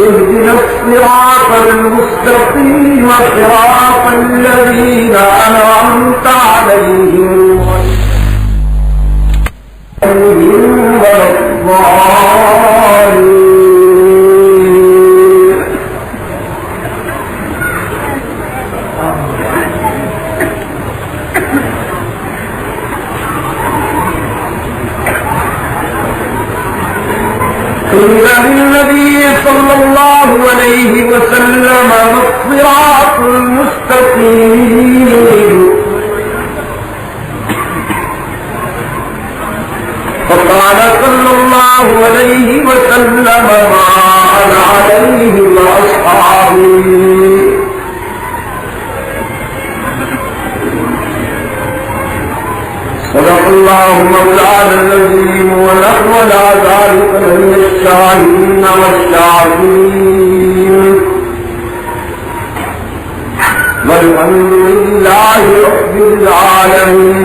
اهدنا الصراط المستقيم صراط الذين أنعمت عليهم ولا الضالين. قيل للنبي صلى الله عليه وسلم ما الصراط المستقيم فقال صلى الله عليه وسلم ما أنا عليه وأصحابي. صدق الله مولانا العظيم ونحن على ذلك من الشاهدين والشاكرين والحمد لله رب العالمين.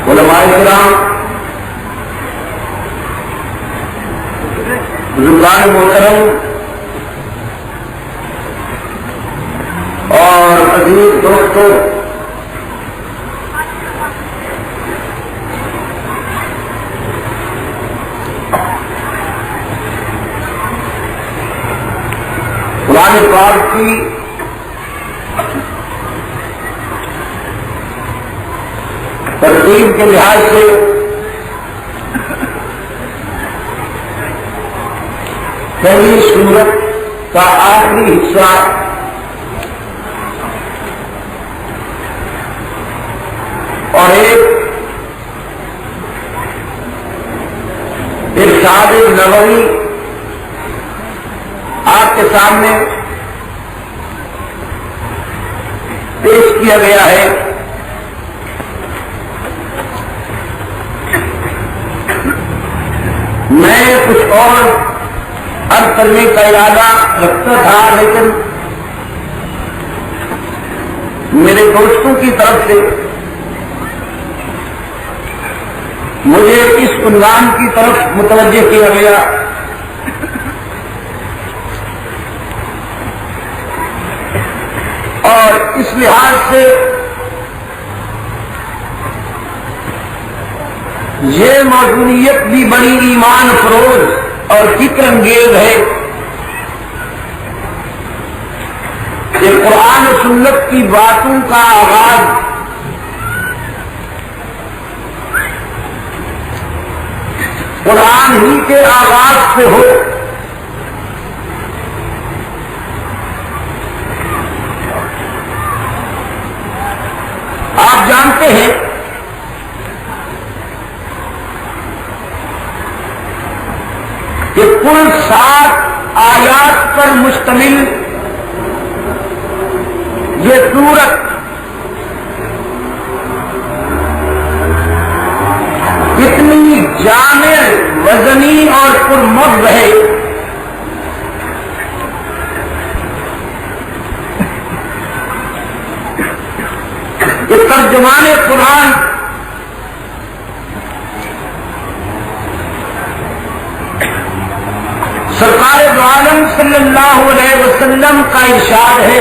علماء کرام، بزرگان محترم اور عزیز دوستوں، قرآن پاک کی ترتیب کے لحاظ سے پہلی سورت کا آخری حصہ اور ایک ارشاد نبوی آپ کے سامنے پیش کیا گیا ہے. میں کچھ اور عرض کرنے کا ارادہ رکھتا تھا، لیکن میرے دوستوں کی طرف سے مجھے اس عنوان کی طرف متوجہ کیا گیا اور اس لحاظ سے یہ موضوعیت بھی بڑی ایمان فروز اور فکر انگیز ہے کہ قرآن و سنت کی باتوں کا آغاز قرآن ہی کے آغاز سے ہو. آپ جانتے ہیں کہ کل 7 آیات پر مشتمل یہ سورت اتنی جامع، وزنی اور پرمغز ہے کہ ترجمان قرآن سرکار دو عالم صلی اللہ علیہ وسلم کا ارشاد ہے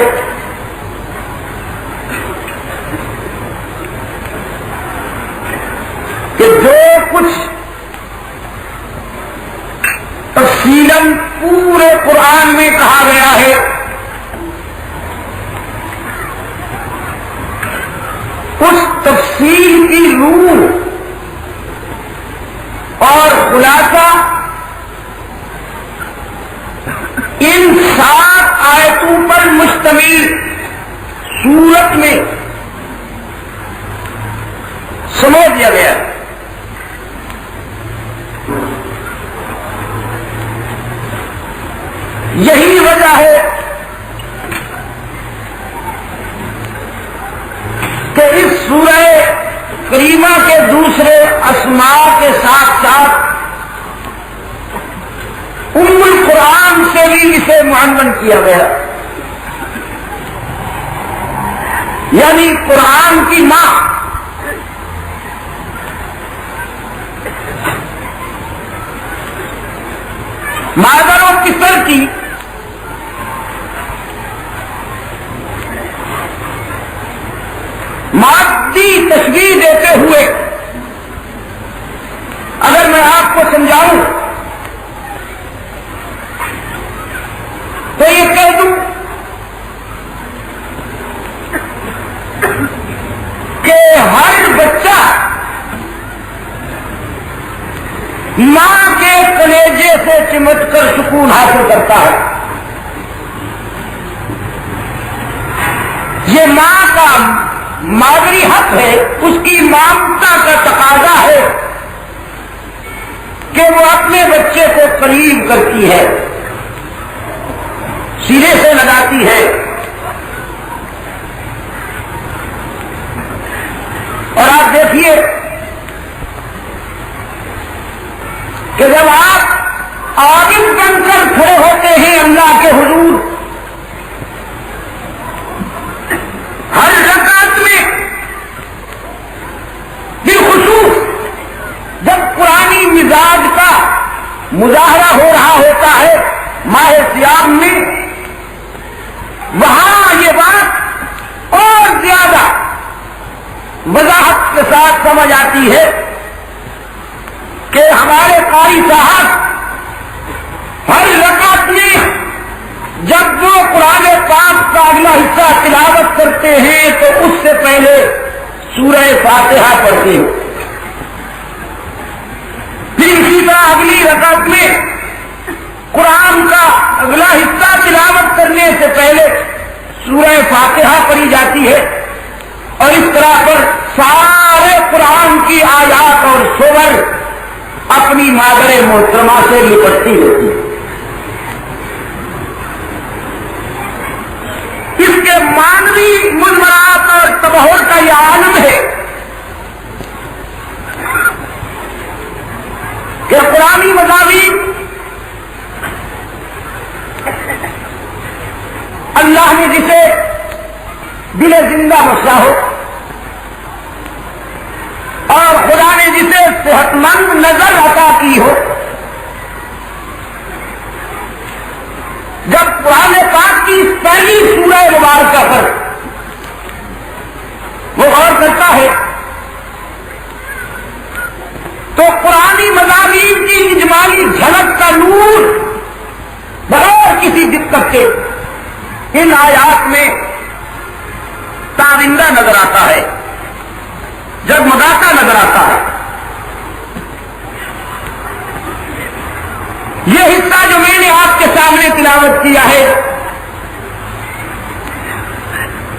کہ جو کچھ تفصیلاً پورے قرآن میں کہا گیا ہے تفصیل کی روح اور خلاصہ ان 7 آیتوں پر مشتمل سورت میں سمجھ دیا گیا ہے۔ یہی وجہ ہے کہ اس سورہ کریمہ کے دوسرے اسماء کے ساتھ ساتھ ام القرآن سے بھی اسے معنون کیا گیا، یعنی قرآن کی ماں۔ مادر و پسر کی مادی تشبیہ دیتے ہوئے اگر میں آپ کو سمجھاؤں تو یہ کہہ دوں کہ ہر بچہ ماں کے کلیجے سے چمٹ کر سکون حاصل کرتا ہے۔ یہ ماں کا مادری حق ہے، اس کی ممتا کا تقاضا ہے کہ وہ اپنے بچے کو قریب کرتی ہے، سینے سے لگاتی ہے۔ اور آپ دیکھیے کہ جب آپ عابد بن کر کھڑے ہوتے ہیں اللہ کے حضور، ہر رکعت میں بالخصوص جب قرآنی مزاج کا مظاہرہ ہو رہا ہوتا ہے ماہ صیام میں، وہاں یہ بات اور زیادہ وضاحت کے ساتھ سمجھ آتی ہے کہ ہمارے قاری صاحب ہر رکعت میں جب وہ قرآن پاک کا اگلا حصہ تلاوت کرتے ہیں تو اس سے پہلے سورہ فاتحہ پڑھتے ہیں، پھر اسی طرح اگلی رکعت میں قرآن کا اگلا حصہ تلاوت کرنے سے پہلے سورہ فاتحہ پڑھی جاتی ہے، اور اس طرح پر سارے قرآن کی آیات اور سور اپنی مادر محترمہ سے لپٹتی رہتی ہے۔ اس کے مانوی مضمرات اور تبہر کا یہ عالم ہے کہ قرآنی مضامین اللہ نے جسے دل زندہ بخشا ہو اور خدا نے جسے صحت مند نظر عطا کی ہو، جب قرآن پاک کی پہلی سورہ مبارکہ پر وہ غور کرتا ہے تو قرآنی مضامین کی اجمالی جھلک کا نور بغیر کسی دقت کے ان آیات میں تابندہ نظر آتا ہے، جگمگاتا نظر آتا ہے۔ یہ حصہ جو میں نے آپ کے سامنے تلاوت کیا ہے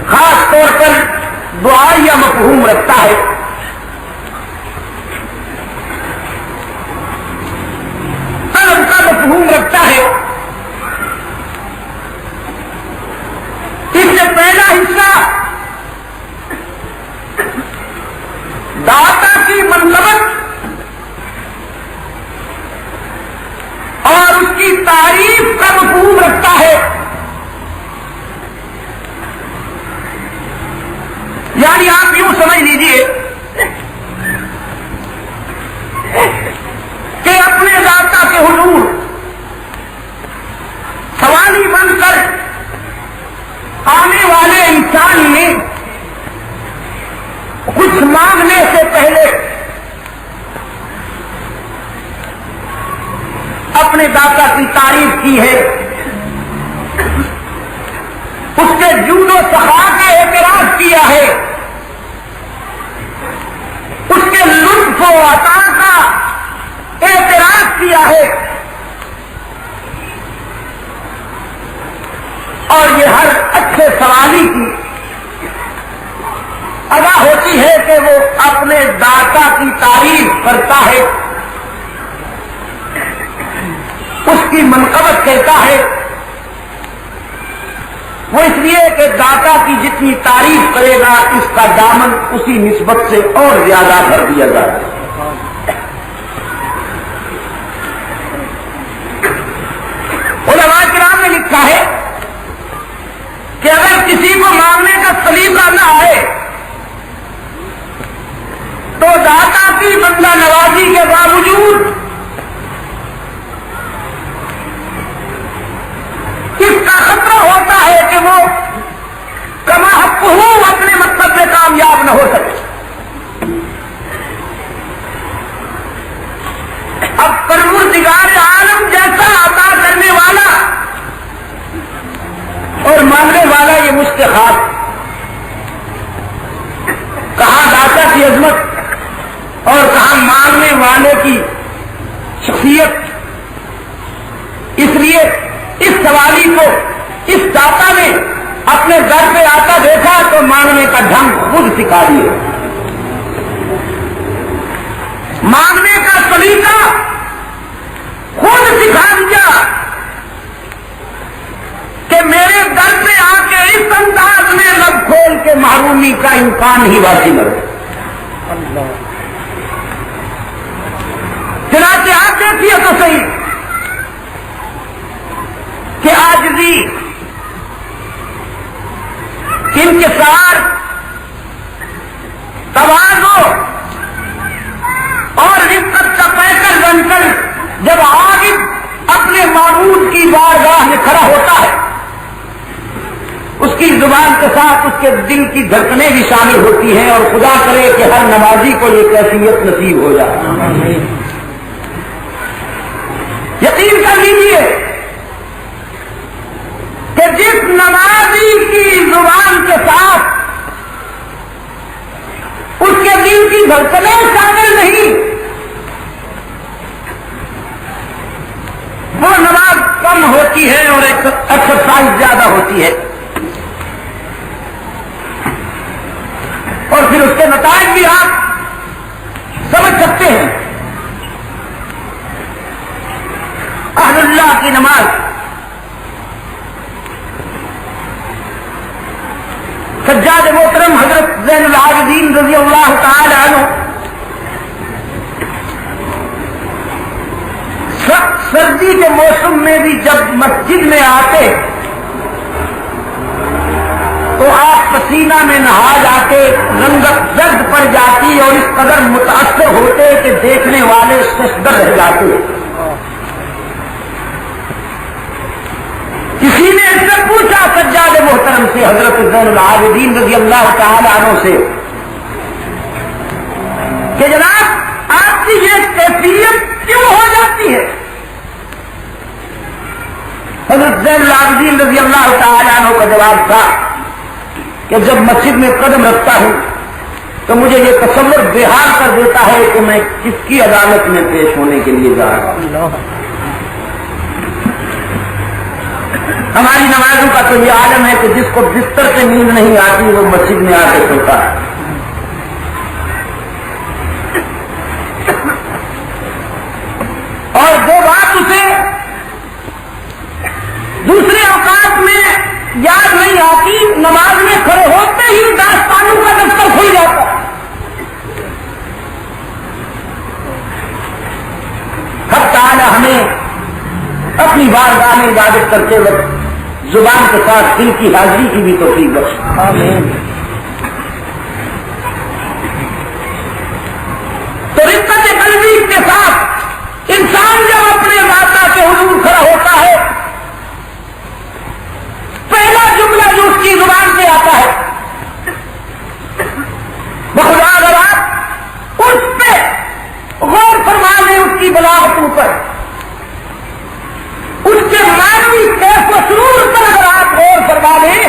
خاص طور پر دعا یا مفہوم رکھتا ہے۔ طلب کا مفہوم رکھتا ہے۔ اس سے پہلا حصہ داتا کی منقبت اور اس کی تعریف کا مفہوم رکھتا ہے، یعنی آپ یوں سمجھ لیجئے کہ اپنے داتا کے حضور سوالی بن کر آنے والے انسان نے کچھ مانگنے سے پہلے اپنے داتا کی تعریف کی ہے، اس کے جود و سخا کا اعتراف کیا ہے، ہے اور یہ ہر اچھے سوالی کی ادا ہوتی ہے کہ وہ اپنے داتا کی تعریف کرتا ہے، اس کی منقبت کہتا ہے۔ وہ اس لیے کہ داتا کی جتنی تعریف کرے گا اس کا دامن اسی نسبت سے اور زیادہ بھر دیا جائے گا۔ علماء کرام نے لکھا ہے کہ اگر کسی کو مانگنے کا سلیقہ نہ آئے تو داتا کی بندہ نوازی کے باوجود اس کا خطرہ ہوتا ہے کہ وہ کما حق اپنے مقصد میں کامیاب نہ ہو سکے۔ اب پروردگار عالم جیسا عطا کرنے والا اور مانگنے والا یہ مجھ سے خاص، کہاں داتا کی عظمت اور کہاں مانگنے والے کی شخصیت۔ اس لیے اس سوالی کو اس داتا نے اپنے در پہ آتا دیکھا تو مانگنے کا ڈھنگ خود سکھا دیا، مانگنے کا سلیقہ خود سکھا دیا کہ میرے در پہ آ کے اس انداز میں لب کھول کے محرومی کا امکان ہی باقی نہ رہے۔ چنانچہ آپ دیکھیے تو صحیح کہ عاجزی، انکسار، تواضع اور رفقت کا پیکر بن کر جب عابد اپنے معبود کی بارگاہ میں کھڑا ہوتا ہے، اس کی زبان کے ساتھ اس کے دل کی دھڑکنیں بھی شامل ہوتی ہیں، اور خدا کرے کہ ہر نمازی کو یہ کیفیت نصیب ہو جائے۔ یقین کر لیجیے کہ جس نمازی کی زبان کے ساتھ اس کے دل کی دھڑکنیں شامل نہیں، وہ نماز کم ہوتی ہے اور ایکسرسائز زیادہ ہوتی ہے، اور پھر اس کے نتائج بھی آپ سمجھ سکتے ہیں۔ اہل اللہ کی نماز سجاد محترم حضرت زین العابدین رضی اللہ تعالی عنہ سخت سردی کے موسم میں بھی جب مسجد میں آتے تو آپ پسینہ میں نہا جاتے، رنگت زرد پڑ جاتی اور اس قدر متاثر ہوتے کہ دیکھنے والے ششدر رہ جاتے۔ کسی نے اس سے پوچھا سجاد محترم سے، حضرت زین العابدین رضی اللہ تعالی عنہ سے، کہ جناب آپ کی یہ کیفیت کیوں ہو جاتی ہے؟ حضرت زین العابدین رضی اللہ تعالی عنہ کا جواب تھا کہ جب مسجد میں قدم رکھتا ہوں تو مجھے یہ تصور بحال کر دیتا ہے کہ میں کس کی عدالت میں پیش ہونے کے لیے جا رہا ہوں۔ ہماری نمازوں کا تو یہ عالم ہے کہ جس کو بستر سے نیند نہیں آتی وہ مسجد میں آ کے سوتا ہے۔ اور جو بات اسے دوسرے اوقات میں یاد نہیں آتی، نماز میں کھڑے ہوتے ہی داستانوں کا دفتر کھل جاتا ہے۔ حق تعالی ہمیں اپنی بارگاہ میں عبادت کرتے وقت زبان کے ساتھ دل کی حاضری کی بھی توفیق بخش۔ آمین۔ تو رفقت قلبی کے ساتھ انسان جب اپنے ماتا کے حضور کھڑا ہوتا ہے، پہلا جملہ جو اس کی زبان سے آتا ہے بخدا اگر آپ اس پہ غور فرما لیں، اس کی بلاغتوں پر، اس کے معنوی کیف و سرور پر اگر آپ غور فرما لیں،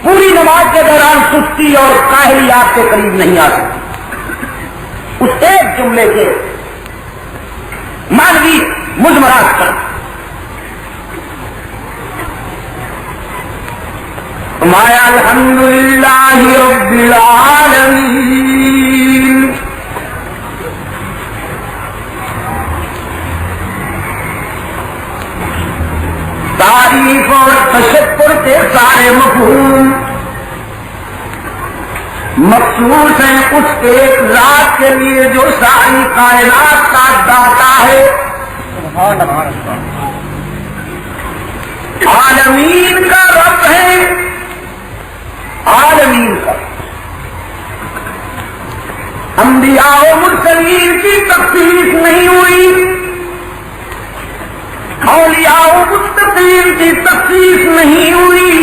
پوری نماز کے دوران سستی اور کاہلی آپ کے قریب نہیں آ سکتی۔ اس ایک جملے کے مانوی مضمرات پر. مایا الحمدللہ رب العالمین. تعریف اور تشکر کے سارے مفہوم مخصوص ہیں اس ایک ذات کے لیے جو ساری کائنات کا داتا ہے. عالمین کا رب ہے. عالمین کا انبیاء و مرسلین کی تخصیص نہیں ہوئی. اولیاء و متقین کی تخصیص نہیں ہوئی.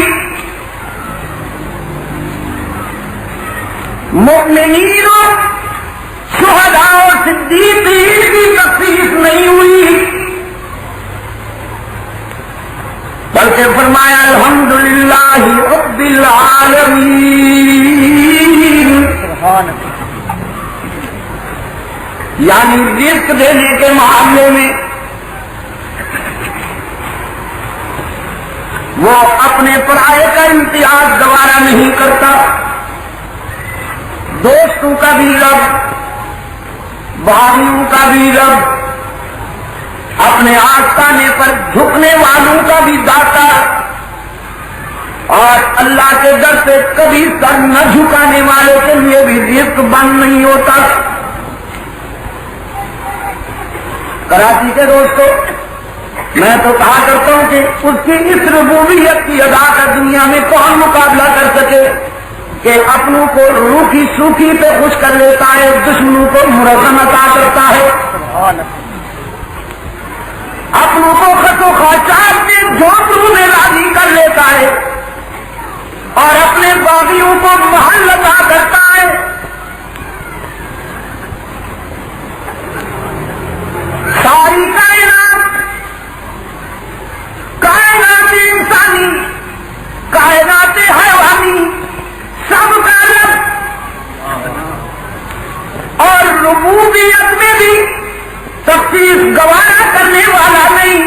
مؤمنین و شہداء و صدیقین کی تخصیص نہیں ہوئی. بلکہ فرمایا الحمدللہ رب العالمین. یعنی رزق دینے کے معاملے میں وہ اپنے پرائے کا امتیاز گوارا نہیں کرتا. دوستوں کا بھی رب، بھائیوں کا بھی رب، اپنے آستانے پر جھکنے والوں کا بھی داتا، اور اللہ کے در سے کبھی سر نہ جھکانے والے کے لیے بھی رزق بند نہیں ہوتا. کراچی کے دوستوں، میں تو کہا کرتا ہوں کہ اس کی اس ربوبیت کی ادا کا دنیا میں کون مقابلہ کر سکے کہ اپنوں کو روکھی سوکھی پہ خوش کر لیتا ہے، دشمنوں کو مرغم عطا کرتا ہے، اپنوں کو خط و خاچات میں جھونپڑوں میں راضی کر لیتا ہے، اور اپنے باغیوں کو محل عطا کرتا ہے. ساری کائنات انسانی، کائنات حیوانی، سب کا رب، اور ربوبیت میں بھی تخصیص گوارا کرنے والا نہیں.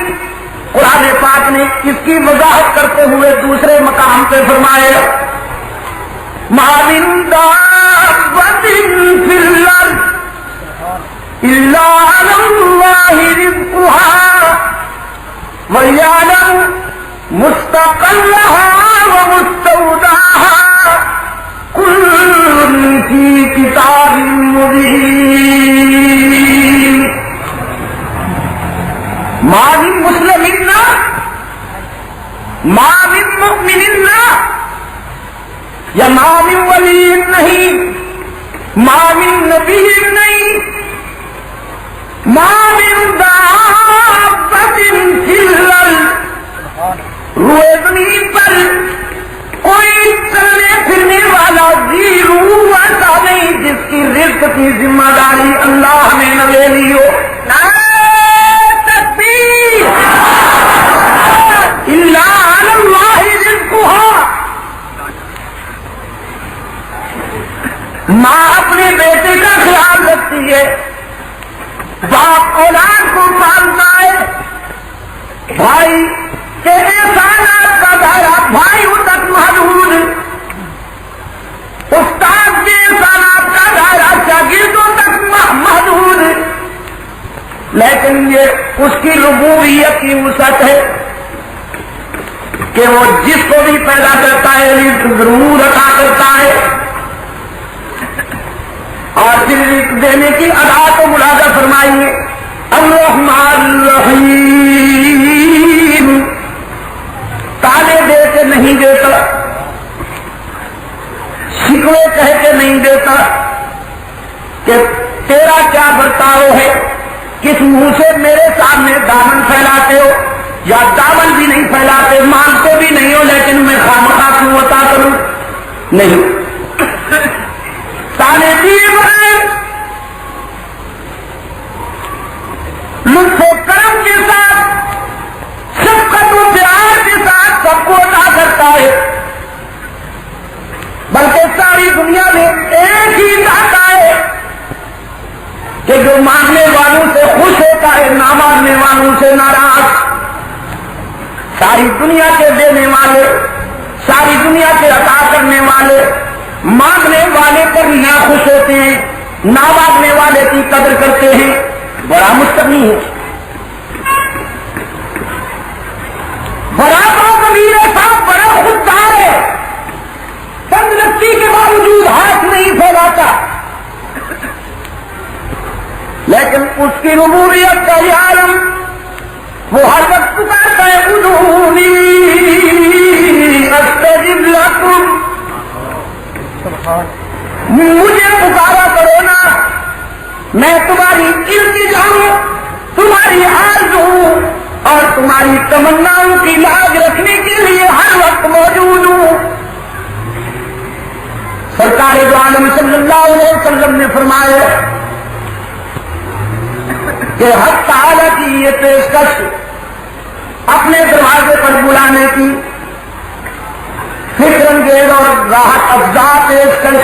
قرآن پاک نے اس کی وضاحت کرتے ہوئے دوسرے مقام پہ فرمائے ما من دابۃ فی الارض الا علی اللہ رزقها وَيَعْلَمُ مُسْتَقَلَّهَا وَمُسْتَوْدَعَهَا كُلٌّ فِي كِتَابٍ مُبِينٍ. مَا مِن مُسْلِمٍ مَا مِن مُؤْمِنٍ یا مَا مِن وَلِيٍّ نہیں، مَا مِن نَبِيٍّ نہیں، مَا مِن دَابَّةٍ فِي الْأَرْضِ، روئے زمین پر کوئی چلنے پھرنے والا روح ایسا نہیں جس کی رزق کی ذمہ داری اللہ نے نہ لے لی ہو. تکبیر! الا علی اللہ رزقها. ماں اپنے بیٹے کا خیال رکھتی ہے، باپ اولاد کو پالتا ہے، بھائی کے احسانات کا دائرہ بھائیوں تک محدود، استاد کے احسانات کا دائرہ شاگردوں تک محدود. لیکن یہ اس کی ربوبیت کی وسعت ہے کہ وہ جس کو بھی پیدا کرتا ہے رزق ضرور عطا کرتا ہے. اور پھر رزق دینے کی ادا کو ملاحظہ فرمائیے. الرحمن الرحیم، تانے دے کے نہیں دیتا، شکوے کہہ کے نہیں دیتا کہ تیرا کیا برتاؤ ہے، کس منہ سے میرے سامنے دامن پھیلاتے ہو، یا دامن بھی نہیں پھیلاتے، مانگتے بھی نہیں ہو لیکن میں خامخواہ کیوں عطا کروں. نہیں، تانے دیے بغیر لطف و کرم کے ساتھ، شفقت و پیار کے ساتھ سب کو عطا کرتا ہے. بلکہ ساری دنیا میں ایک ہی داتا ہے کہ جو مانگنے والوں سے خوش ہوتا ہے نہ مانگنے والوں سے ناراض. ساری دنیا کے دینے والے، ساری دنیا کے عطا کرنے والے مانگنے والے پر نہ خوش ہوتے ہیں، نہ مانگنے والے کی قدر کرتے ہیں. بڑا مستغنی ہے، بڑا ضمیر صاحب، بڑا خوددار ہے. تندرستی کے باوجود ہاتھ نہیں پھیلاتا، لیکن اس کی ربوبیت کا یہ عالم، وہ ہر وقت پکارتا ہے ادعونی استجب لکم، مجھے پکارا کرو نا، میں تمہاری التجا ہوں، تمہاری آرزو ہوں اور تمہاری تمناؤں کی لاج رکھنے کے لیے ہر وقت موجود ہوں. سرکار دو عالم صلی اللہ علیہ وسلم نے فرمایا کہ حق تعالی کی یہ پیشکش اپنے دروازے پر بلانے کی، فکر انگیز اور راحت افزا پیشکش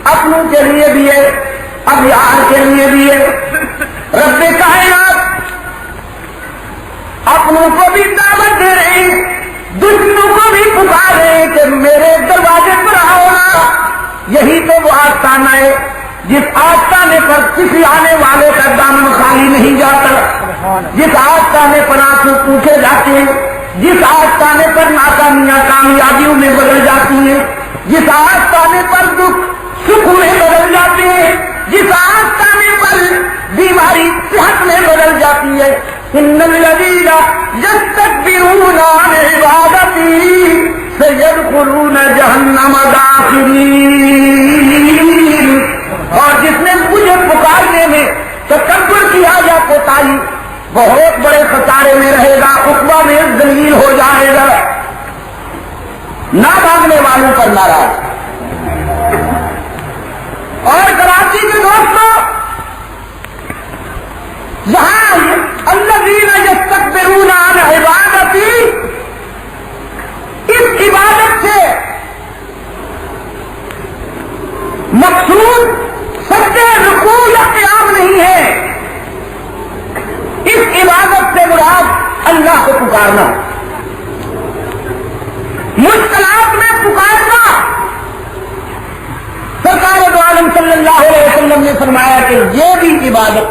اپنوں کے لیے بھی ہے، ابیار کے لیے بھی ہے. رب کائنات اپنوں کو بھی دعوت دے رہے ہیں، دشمنوں کو بھی پکار رہے ہیں کہ میرے دروازے پر آؤ نا. یہی تو وہ آستانہ ہے جس آستانے پر کسی آنے والے کا دامن خالی نہیں جاتا، جس آستانے پر آنسو پوچھے جاتے ہیں، جس آستانے پر ناکامیاں کامیابیوں میں بدل جاتی ہیں، جس آستانے پر دکھ سکھ میں بدل جاتے ہیں، جس آستانے پر بیماری صحت میں بدل جاتی ہے. ان الذین یستکبرون عن عبادتی سیدخلون جہنم داخرین. اور جس نے مجھے پکارنے میں تکبر کیا یا کوتاہی، بہت بڑے خسارے میں رہے گا، عقبہ میں ذلیل ہو جائے گا. نہ مانگنے والوں پر ناراض. اور کراچی کے دوستوں، یہاں الذین یستکبرون عن عبادتی، اس عبادت سے مقصود سجدے رکوع یا قیام نہیں ہے. اس عبادت سے مراد اللہ کو پکارنا، مشکلات میں پکارنا. سرکار دو عالم صلی اللہ علیہ وسلم نے فرمایا کہ یہ بھی عبادت،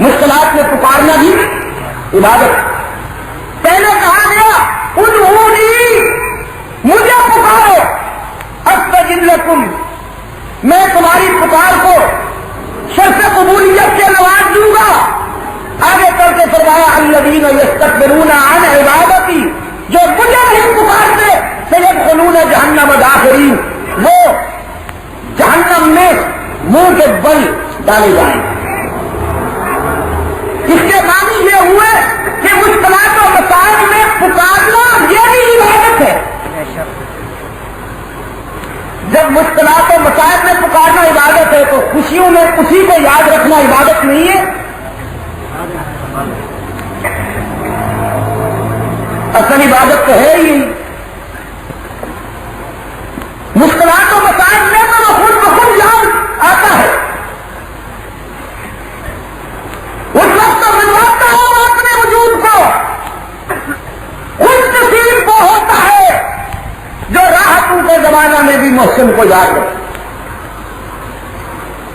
مشکلات میں پکارنا بھی عبادت. پہلے کہا گیا ادعونی، مجھے پکارو، استجب لکم، میں تمہاری پکار کو شرط قبولیت سے نواز دوں گا. آگے چل کے فرمایا الذین یستکبرون عن عبادتی، جو مجھے نہیں پکارتے سیدخلون جہنم داخرین، وہ جہنم میں منہ کے بل ڈالے جائیں. اس کے معنی یہ ہوئے کہ مشکلات و مسائل میں پکارنا یہ بھی عبادت ہے. جب مشکلات و مسائل میں پکارنا عبادت ہے تو خوشیوں میں اسی کو یاد رکھنا عبادت نہیں ہے؟ اصل عبادت تو ہے ہی. مشکلات و مسائل میں تو وہ خود بخود یاد آتا ہے. اس وقت تو ملواتا ہوں اپنے وجود کو. خوش نصیب وہ ہوتا ہے جو راحتوں کے زمانہ میں بھی محسن کو یاد رکھے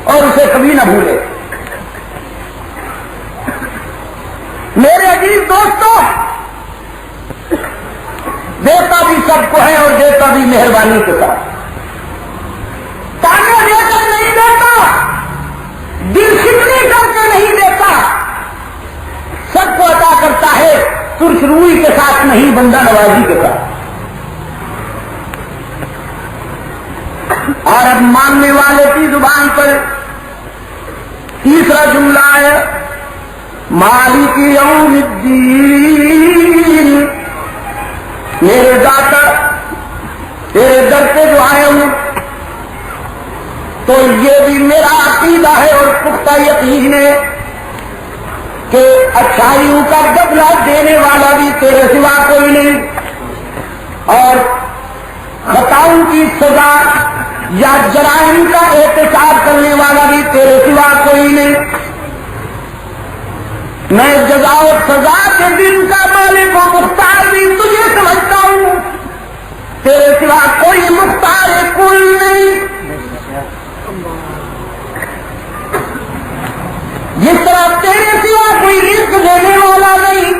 اور اسے کبھی نہ بھولے. میرے عزیز دوستوں، دیتا بھی سب کو ہے اور دیتا بھی مہربانی کے ساتھ. تانے دے کر نہیں دیتا، دل شکنی کر کے نہیں دیتا، سب کو عطا کرتا ہے ترش روئی کے ساتھ نہیں، بندہ نوازی کے ساتھ. اور اب ماننے والے کی زبان پر تیسرا جملہ ہے مالک یوم الدین. میرے داتا تیرے در پہ جو آئے ہوں تو یہ بھی میرا عقیدہ ہے اور پختہ یقین ہے کہ اچھائیوں کا بدلہ دینے والا بھی تیرے سوا کوئی نہیں، اور خطاؤں کی سزا یا جرائم کا احتساب کرنے والا بھی تیرے سوا کوئی نہیں. میں جزا و سزا کے دن کا مالک و مختار بھی تجھے سمجھتا ہوں. تیرے سوا کوئی مختار کل نہیں. جس طرح تیرے سوا کوئی رزق دینے والا نہیں،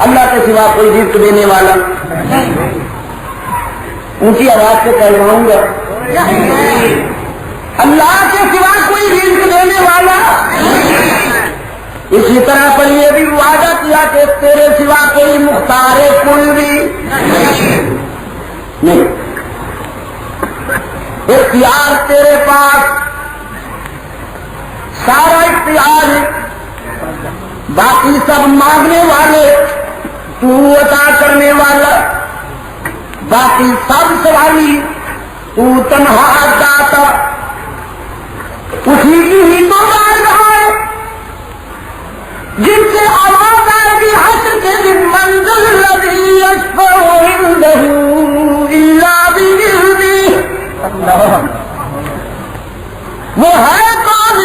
اللہ کے سوا کوئی رزق دینے والا نہیں. اونچی آواز سے کہلواؤں گا، اللہ کے سوا کوئی رزق دینے والا. اسی طرح پر یہ بھی وعدہ کیا کہ تیرے سوا کوئی مختار کل بھی نہیں. اختیار تیرے پاس سارا اختیار ہے، باقی سب مانگنے والے، تو عطا کرنے والا. باقی سب سوالی، تو تنہا داتا. اسی کی ہی تو بارگاہ ہے جن سے آواز آئے گی حشر کے دن، منزل الذی یشفع عنده الا بإذنہ. وہ ہے کون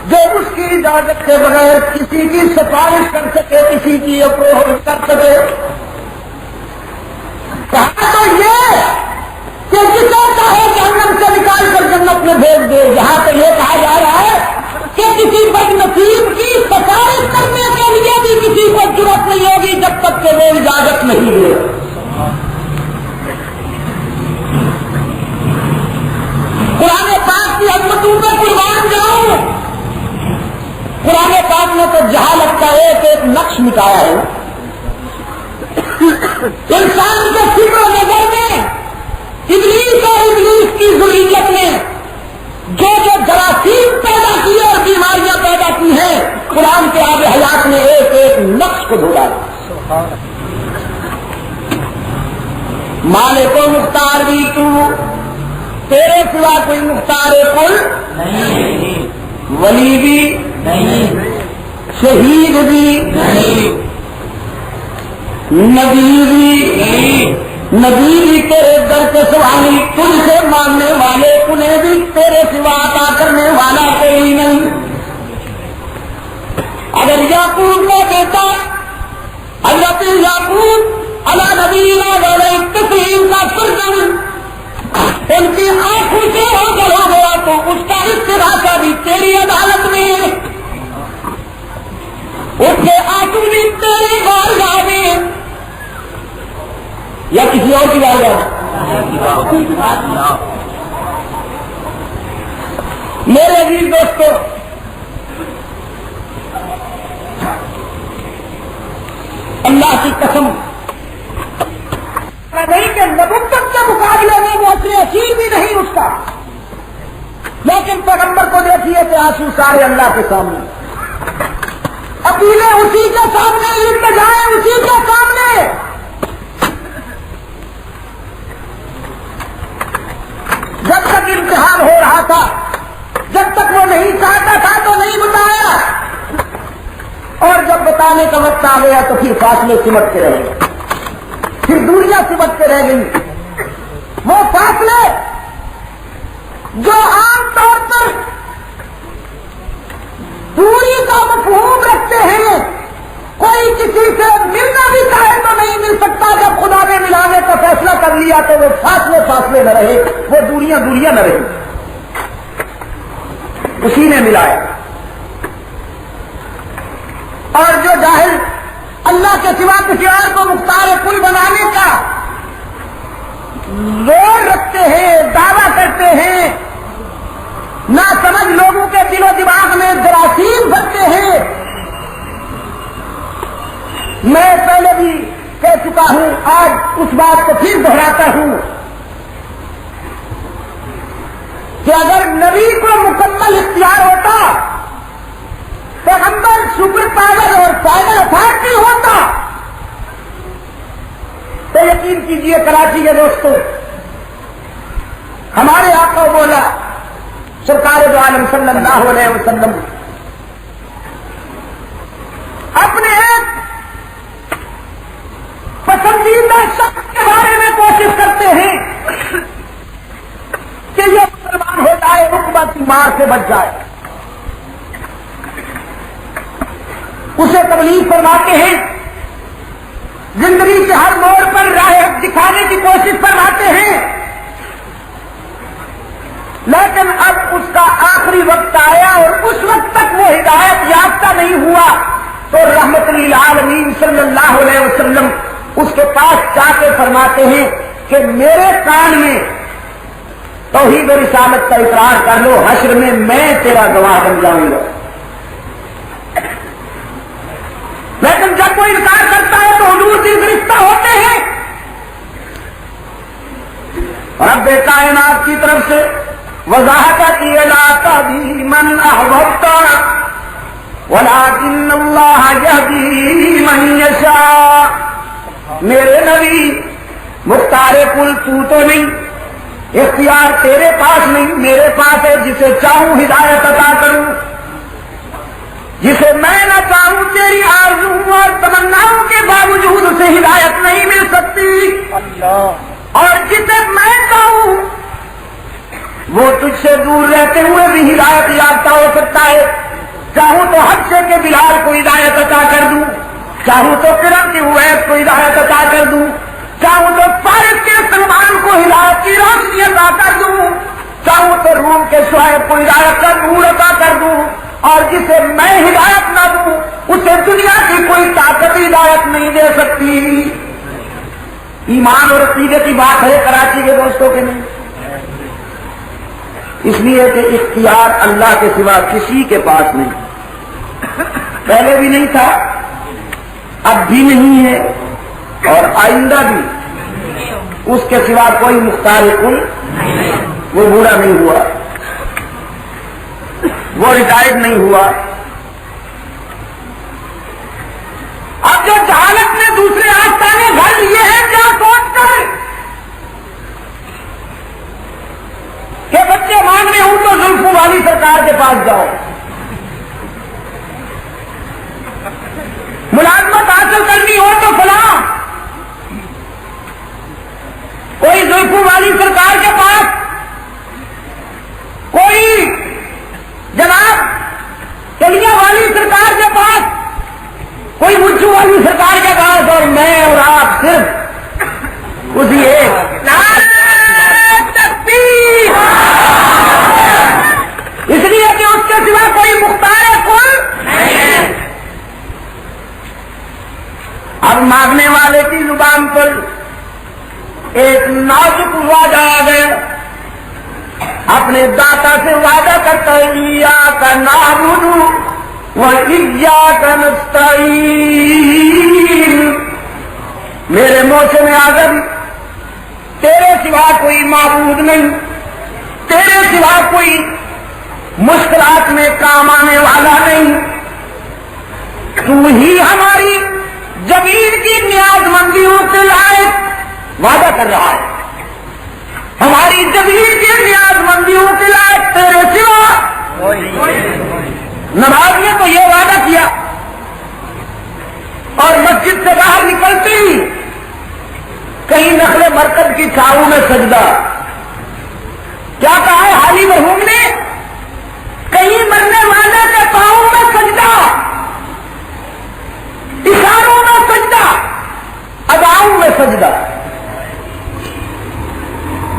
جو اس کی اجازت کے بغیر کسی کی سفارش کر سکے، کسی کی اپروول کر سکے. کہا تو یہ کہ جسے چاہے جہنم سے نکال کر جنت میں بھیج دے. یہاں تو یہ کہا جا رہا ہے کہ کسی بد نصیب کی سفارش کرنے کے لیے بھی کسی کو ضرورت نہیں ہوگی جب تک کہ وہ اجازت نہیں دے. قرآن پاک کی عظمتوں پہ قربان جاؤں. قرآن پاک نے تو جہالت کا ایک نقش مٹایا ہے. انسان کے فکر و نظر میں ابلیس اور ابلیس کی ذریت نے جو جراثیم پیدا کیے اور بیماریاں پیدا کی ہیں، قرآن کے آب حیات نے ایک ایک نقش کو ڈھونڈا. مالک و مختار بھی تو، تیرے سوا کوئی مختار کل نہیں، ولی بھی نہیں، شہید بھی نہیں، نبی بھی نہیں. نبی بھی تیرے در کے سوالی، تجھ سے ماننے والے انہیں بھی تیرے سوا عطا کرنے والا کوئی نہیں. اگر یعقوب نے بیٹا حضرت یعقوب علی نبینا علیہ التسلیم کا سرزن ان کی آنکھوں سے اوجل ہو گیا تو اس کا استغاثہ بھی تیری عدالت میں ہے، اس کے آنکھوں بھی تیری بارگاہ میں، یا کسی اور کی بارگاہ. میرے عزیز دوستو، اللہ کی قسم نہیں کہ نبوت کے مقابلے میں وہ اپنے اصیل بھی نہیں اس کا، لیکن پیغمبر کو دیکھیے کہ آنسو سارے اللہ کے سامنے، اپیلیں اسی کے سامنے، التجائیں اسی کے سامنے. جب تک امتحان ہو رہا تھا، جب تک وہ نہیں چاہتا تھا تو نہیں بتایا، اور جب بتانے کا وقت آ گیا تو پھر فاصلے سمٹتے رہ گئے، پھر دوریاں سمٹتے رہ گئی. وہ فاصلے جو عام طور پر دوری کا مفہوم رکھتے ہیں، کوئی کسی سے ملنا بھی چاہے تو نہیں مل سکتا. جب خدا نے ملانے کا فیصلہ کر لیا تو وہ فاصلے نہ رہے، وہ دوریاں نہ رہی، اسی نے ملایا. اور جو جاہل اللہ کے سوا کسی اور کو مختار کل بنانے کا زور رکھتے ہیں، دعویٰ کرتے ہیں، نہ سمجھ لوگوں کے دل و دماغ میں جراثیم بھرتے ہیں. میں پہلے بھی کہہ چکا ہوں، آج اس بات کو پھر دہراتا ہوں کہ اگر نبی کو مکمل اختیار ہوتا، پیغمبر سپر پاور اور پاور اتھارٹی ہوتا، تو یقین کیجئے کراچی کے دوستوں، ہمارے آقا بولا سرکار دو عالم صلی اللہ علیہ وسلم اپنے ایک پسندیدہ شخص کے بارے میں کوشش کرتے ہیں مار سے بچ جائے. اسے تبلیغ فرماتے ہیں, زندگی کے ہر موڑ پر راہ دکھانے کی کوشش فرماتے ہیں, لیکن اب اس کا آخری وقت آیا اور اس وقت تک وہ ہدایت یافتہ نہیں ہوا تو رحمت للعالمین صلی اللہ علیہ وسلم اس کے پاس جا کے فرماتے ہیں کہ میرے کان میں توحید و رسالت کا اقرار کر لو, حشر میں تیرا گواہ بن جاؤں گا. لیکن جب کوئی انکار کرتا ہے تو حضور دل گرفتہ ہوتے ہیں. رب کائنات کی طرف سے وضاحت کی لا تهدی من احببت ولكن اللہ یہدی من یشاء. میرے نبی مختار کل تو نہیں, اختیار تیرے پاس نہیں, میرے پاس ہے. جسے چاہوں ہدایت عطا کروں, جسے میں نہ چاہوں تیری آرزو اور تمناؤں کے باوجود اسے ہدایت نہیں مل سکتی. اور جسے میں چاہوں وہ تجھ سے دور رہتے ہوئے بھی ہدایت یافتہ ہو سکتا ہے. چاہوں تو حبشے کے بلال کو ہدایت عطا کر دوں, چاہوں تو کرم کی اویس کو ہدایت عطا کر دوں, چاہوں تو فارس کے سلمان کو ہدایت کی روشنی عطا کر دوں, چاہوں تو روم کے شعیب کو ہدایت کا نور عطا کر دوں. اور جسے میں ہدایت نہ دوں اسے دنیا کی کوئی طاقت ہدایت نہیں دے سکتی. ایمان اور عقیدے کی بات ہے کراچی کے دوستوں کے نہیں, اس لیے کہ اختیار اللہ کے سوا کسی کے پاس نہیں, پہلے بھی نہیں تھا, اب بھی نہیں ہے, اور آئندہ بھی اس کے سوا کوئی مختار کل وہ بوڑھا نہیں ہوا, وہ ریٹائرڈ نہیں ہوا. اب جو جہالت نے دوسرے آستانے گھر لیے ہیں کیا سوچ کر کہ بچے مانگنے ہوں تو زلفوں والی سرکار کے پاس جاؤ, ملازمت حاصل کرنی ہو تو فلاں کوئی زلفوں والی سرکار کے پاس, کوئی جناب کلیاں والی سرکار کے پاس, کوئی مچھو والی سرکار کے پاس, اور میں اور آپ صرف اسی ایک تکبیر, اس لیے کہ اس کے سوا کوئی مختار کل نہیں. اب مانگنے والے کی زبان پر ایک نازک وعدہ آ گیا, اپنے داتا سے وعدہ کرتا ہے ایاک نعبد و ایاک نستعین. میرے موسم اعظم تیرے سوا کوئی معبود نہیں, تیرے سوا کوئی مشکلات میں کام آنے والا نہیں, تو ہی ہماری زمین کی نیاز مندیوں کے لائق وعدہ کر رہا ہے. ہماری زمین کی نیاز مندیوں کے لائق تیرے سوا. نماز نے تو یہ وعدہ کیا, اور مسجد سے باہر نکلتے ہی کہیں نخل برکت کی چھاؤں میں سجدہ. کیا کہا ہے حالی مرحوم نے, کہیں مرنے والے کے پاؤں میں سجدہ, اشاروں میں سجدہ, اداؤں میں سجدہ,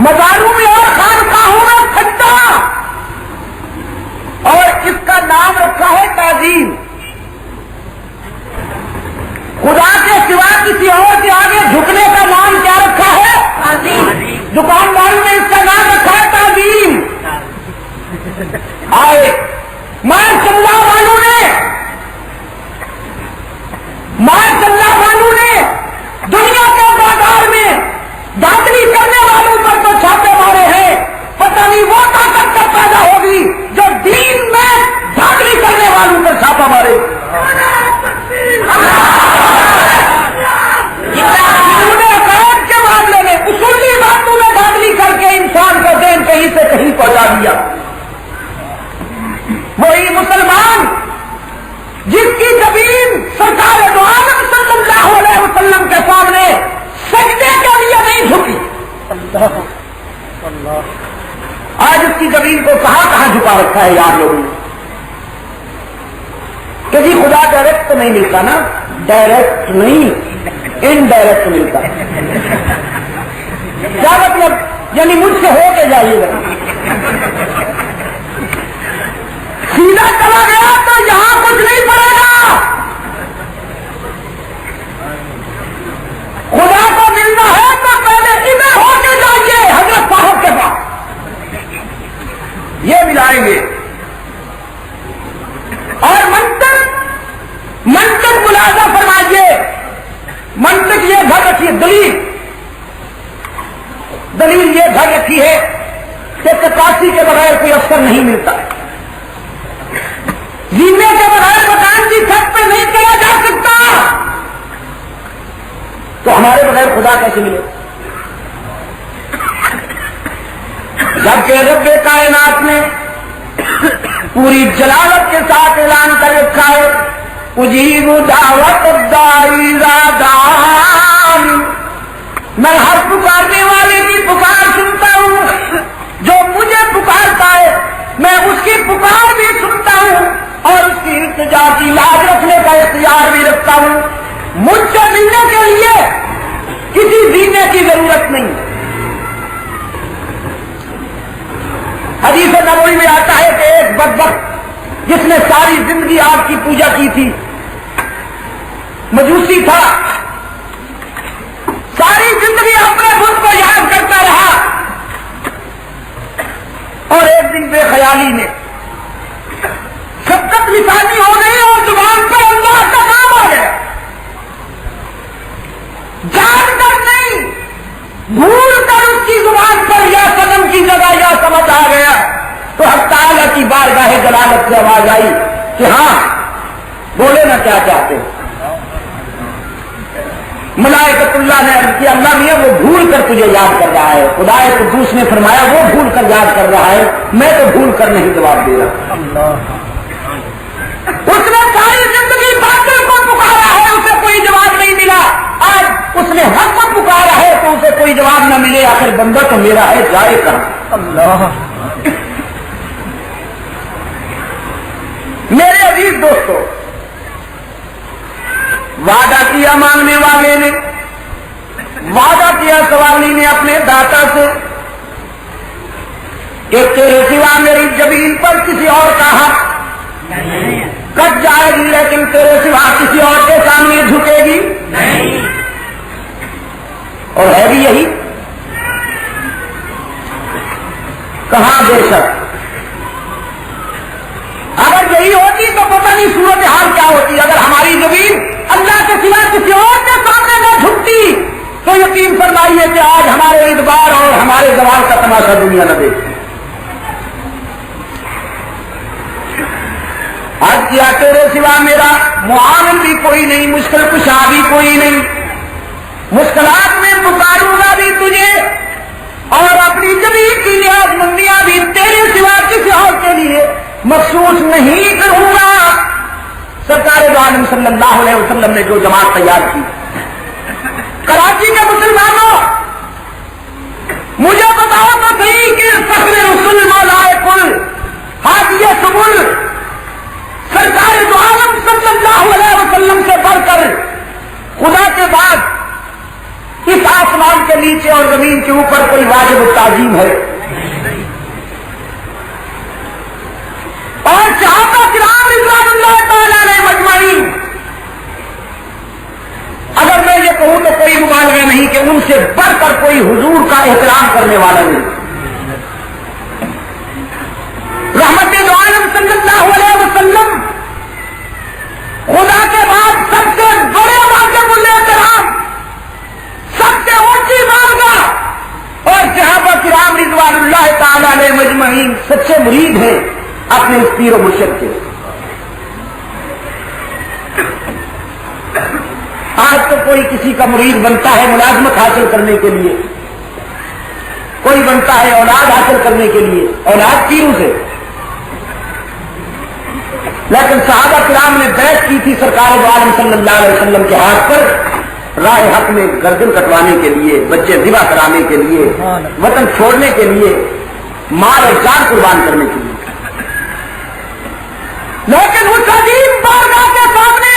مزاروں میں اور خانقاہوں میں سجدہ, اور اس کا نام رکھا ہے تعظیم. خدا کے سوا کسی اور کے آگے جھکنے کا نام کیا رکھا ہے؟ تعظیم. دکانداروں نے اس کا نام رکھا ہے تعظیم. آئے ماشاءاللہ والوں نے, ماشاءاللہ والوں نے دنیا کے بازار میں دھاندلی کرنے والوں پر تو چھاپے مارے ہیں, پتہ نہیں وہ طاقت کب پیدا ہوگی جو دین میں دھاندلی کرنے والوں پر چھاپا مارے. کے معاملے میں اصولی باتوں میں دھاندلی کر کے انسان کا ذہن کہیں سے کہیں پہنچا دیا. وہی مسلمان جس کی زمین سرکار دو عالم صلی اللہ علیہ وسلم کے سامنے سجدے کے لیے نہیں جھکی, آج کی زمین کو کہاں کہاں جھکا رکھا ہے یار لوگوں نے کہ جی خدا ڈائریکٹ تو نہیں ملتا نا، ڈائریکٹ نہیں انڈائریکٹ ملتا ہے. کیا مطلب؟ یعنی مجھ سے ہو کے جائیے گا، سیدھا چلا گیا تو یہاں کچھ نہیں پڑے گا. خدا کو ملنا ہے تو پہلے ادھر ہو کے جائیے حضرت صاحب کے پاس، یہ ملائیں گے. اور منطق ملاحظہ فرمائیے، منطق یہ گھر رکھی ہے، دلیل یہ گھر رکھی ہے کہ کپاسی کے بغیر کوئی افسر نہیں ملتا، جینے کے بغیر مکان کی چھت پہ نہیں چلا جا سکتا، تو ہمارے بغیر خدا کیسے ملے؟ جبکہ رب کائنات نے پوری جلالت کے ساتھ اعلان کر رکھا ہے، اجیب دعوت الداعی اذا دعان، میں ہر پکارنے والے کی پکار سنتا ہوں، جو مجھے پکارتا ہے میں اس کی پکار بھی سنتا ہوں اور اس کی التجا کی لاج رکھنے کا اختیار بھی رکھتا ہوں. مجھ سے ملنے کے لیے کسی دینے کی ضرورت نہیں. حدیث نبوی میں آتا ہے کہ ایک بدبخت جس نے ساری زندگی آپ کی پوجا کی تھی، مجوسی تھا، ساری زندگی اپنے خود کو یاد کرتا رہا، اور ایک دن بے خیالی نے سبقت لسانی ہو گئی اور زبان پر اللہ کا نام آ گیا، جان کر نہیں بھول کر اس کی زبان پر یا صنم کی جگہ یا سمجھ آ گیا، تو حق تعالیٰ کی بارگاہ جلالت سے آواز آئی کہ ہاں بولے نا کیا چاہتے ہیں. ملائکۃ اللہ نے عرض کیا اللہ میاں وہ بھول کر تجھے یاد کر رہا ہے. خدا قدوس نے فرمایا وہ بھول کر یاد کر رہا ہے، میں تو بھول کر نہیں جواب دے رہا. اس نے ساری زندگی باطل کو پکارا ہے، اسے کوئی جواب نہیں ملا، آج اس نے حق کو پکارا ہے تو اسے کوئی جواب نہ ملے، آخر بندہ تو میرا ہے، جائے کہاں. اللہ میرے عزیز دوستو، وعدہ کیا مانگنے والے نے، وعدہ کیا سوالی نے اپنے داتا سے کہ تیرے سوا میری زمین پر کسی اور کا حق کٹ جائے گی، لیکن تیرے سوا کسی اور کے سامنے جھکے گی نہیں. اور ہے بھی یہی. کہاں بے شک اگر یہی ہوتی تو پتہ نہیں صورتحال کیا ہوتی. اگر ہماری زمین اللہ کے سوا کسی اور کے سامنے نہ جھکتی تو یقین فرمائیے کہ آج ہمارے ادبار اور ہمارے زوال کا تماشا دنیا نہ دیکھتی. آج کیا تیرے سوا میرا معاون بھی کوئی نہیں، مشکل کشا بھی کوئی نہیں، مشکلات میں پکاروں گا بھی تجھے اور اپنی زمین کی نیاز مندیاں بھی تیرے سوا کسی اور کے لیے مخصوص نہیں کروں گا. سرکار دو عالم صلی اللہ علیہ وسلم نے جو جماعت تیار کی، کراچی کے مسلمانوں مجھے بتاؤ تو صحیح کہ فخر رسول مولائے کل حاجی سبل سرکار دو عالم صلی اللہ علیہ وسلم سے بڑھ کر خدا کے بعد اس آسمان کے نیچے اور زمین کے اوپر کوئی واجب التعظیم ہے؟ اور صحابہ کرام رضوان اللہ تعالی علیہ مجمعین، اگر میں یہ کہوں تو کوئی مبالغہ نہیں کہ ان سے بڑھ کر کوئی حضور کا احترام کرنے والا نہیں. رحمت دو عالم صلی اللہ علیہ وسلم خدا کے بعد سب سے بڑے واجب الاحترام، سب سے اونچی بارگاہ، اور صحابہ کرام رضوان اللہ تعالی علیہ مجمعین سچے مرید ہیں اپنے اس پیر و مرشد کے. آج تو کوئی کسی کا مرید بنتا ہے ملازمت حاصل کرنے کے لیے، کوئی بنتا ہے اولاد حاصل کرنے کے لیے، اولاد پیروں سے. لیکن صحابہ کرام نے بیعت کی تھی سرکار دو عالم صلی اللہ علیہ وسلم کے ہاتھ پر راہ حق میں گردن کٹوانے کے لیے، بچے ذبح کرانے کے لیے، وطن چھوڑنے کے لیے. مال اور جان قربان کرنے کے لیے. لیکن اس عظیم بارگاہ کے سامنے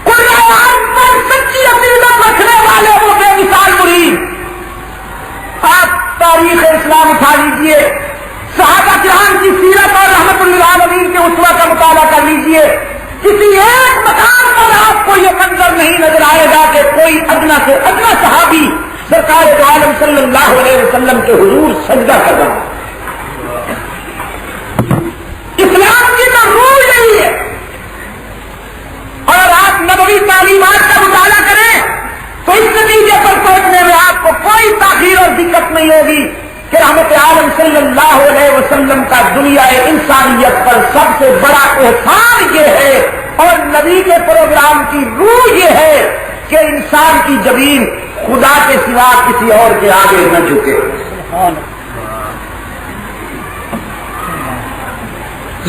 قرآن پر سچی عقیدت رکھنے والے وہ بے مثال مرید. آپ تاریخ اسلام اٹھا لیجیے, صحابہ کرام کی سیرت اور رحمت للعالمین کے اسوہ کا مطالعہ کر لیجیے. کسی ایک مقام پر آپ کو یہ منظر نہیں نظر آئے گا کہ کوئی ادنا سے ادنا صحابی سرکار دو عالم صلی اللہ علیہ وسلم کے حضور سجدہ کر رہا ہے. اسلام کی تو روح یہی ہے. اور آپ نبوی تعلیمات کا مطالعہ کریں تو اس نتیجے پر پہنچنے میں آپ کو کوئی تاخیر اور دقت نہیں ہوگی کہ رحمت عالم صلی اللہ علیہ وسلم کا دنیا انسانیت پر سب سے بڑا احسان یہ ہے اور نبی کے پروگرام کی روح یہ ہے کہ انسان کی جبین خدا کے سوا کسی اور کے آگے نہ جھکے.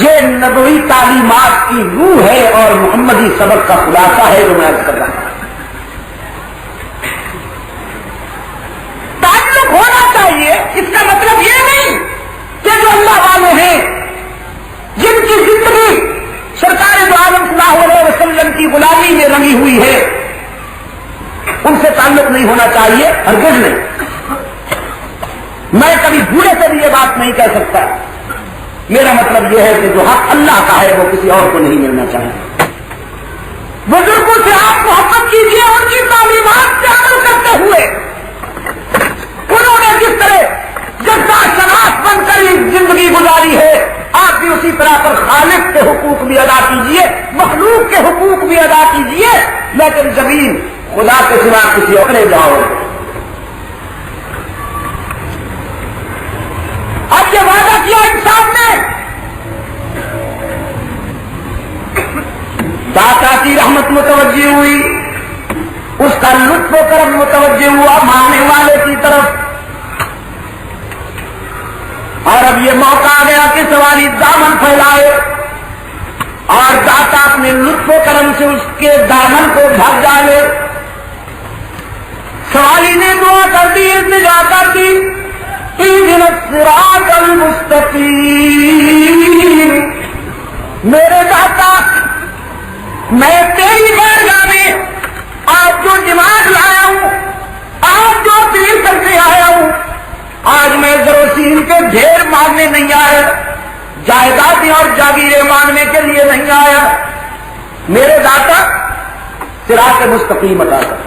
یہ نبوی تعلیمات کی روح ہے اور محمدی سبق کا خلاصہ ہے جو میں عرض کر رہا ہوں. تعلق ہونا چاہیے. اس کا مطلب یہ نہیں کہ جو اللہ والے ہیں جن کی زندگی سرکار دو عالم صلی اللہ علیہ وسلم کی غلامی میں رنگی ہوئی ہے ان سے تعلق نہیں ہونا چاہیے. ہرگز نہیں. میں کبھی بھولے سے بھی یہ بات نہیں کہہ سکتا. میرا مطلب یہ ہے کہ جو حق اللہ کا ہے وہ کسی اور کو نہیں ملنا چاہیے. بزرگوں سے آپ محبت کیجیے, ان کی تعلیمات سے عمل کرتے ہوئے انہوں نے جس طرح جذبہ شناس بن کر زندگی گزاری ہے آپ بھی اسی طرح پر خالق کے حقوق بھی ادا کیجیے, مخلوق کے حقوق بھی ادا کیجیے, لیکن زمین خدا کے سوا کسی اور لے جاؤ. اب یہ وعدہ کیا انسان نے, داتا کی رحمت متوجہ ہوئی, اس کا لطف و کرم متوجہ ہوا ماننے والے کی طرف, اور اب یہ موقع آ گیا کہ سوالی دامن پھیلائے اور داتا اپنے لطف و کرم سے اس کے دامن کو ڈھک ڈالے. سوالی نے دعا کر دی, التجا کر دی, اہدنا الصراط المستقیم. میرے داتا میں تیری بارگاہ میں آج جو دماغ لایا ہوں, آج جو اپیل کر کے آیا ہوں, آج میں جروسین کے ڈھیر مانگنے نہیں آیا, جائیدادیں اور جاگیریں مانگنے کے لیے نہیں آیا. میرے داتا صراط مستقیم عطا کر.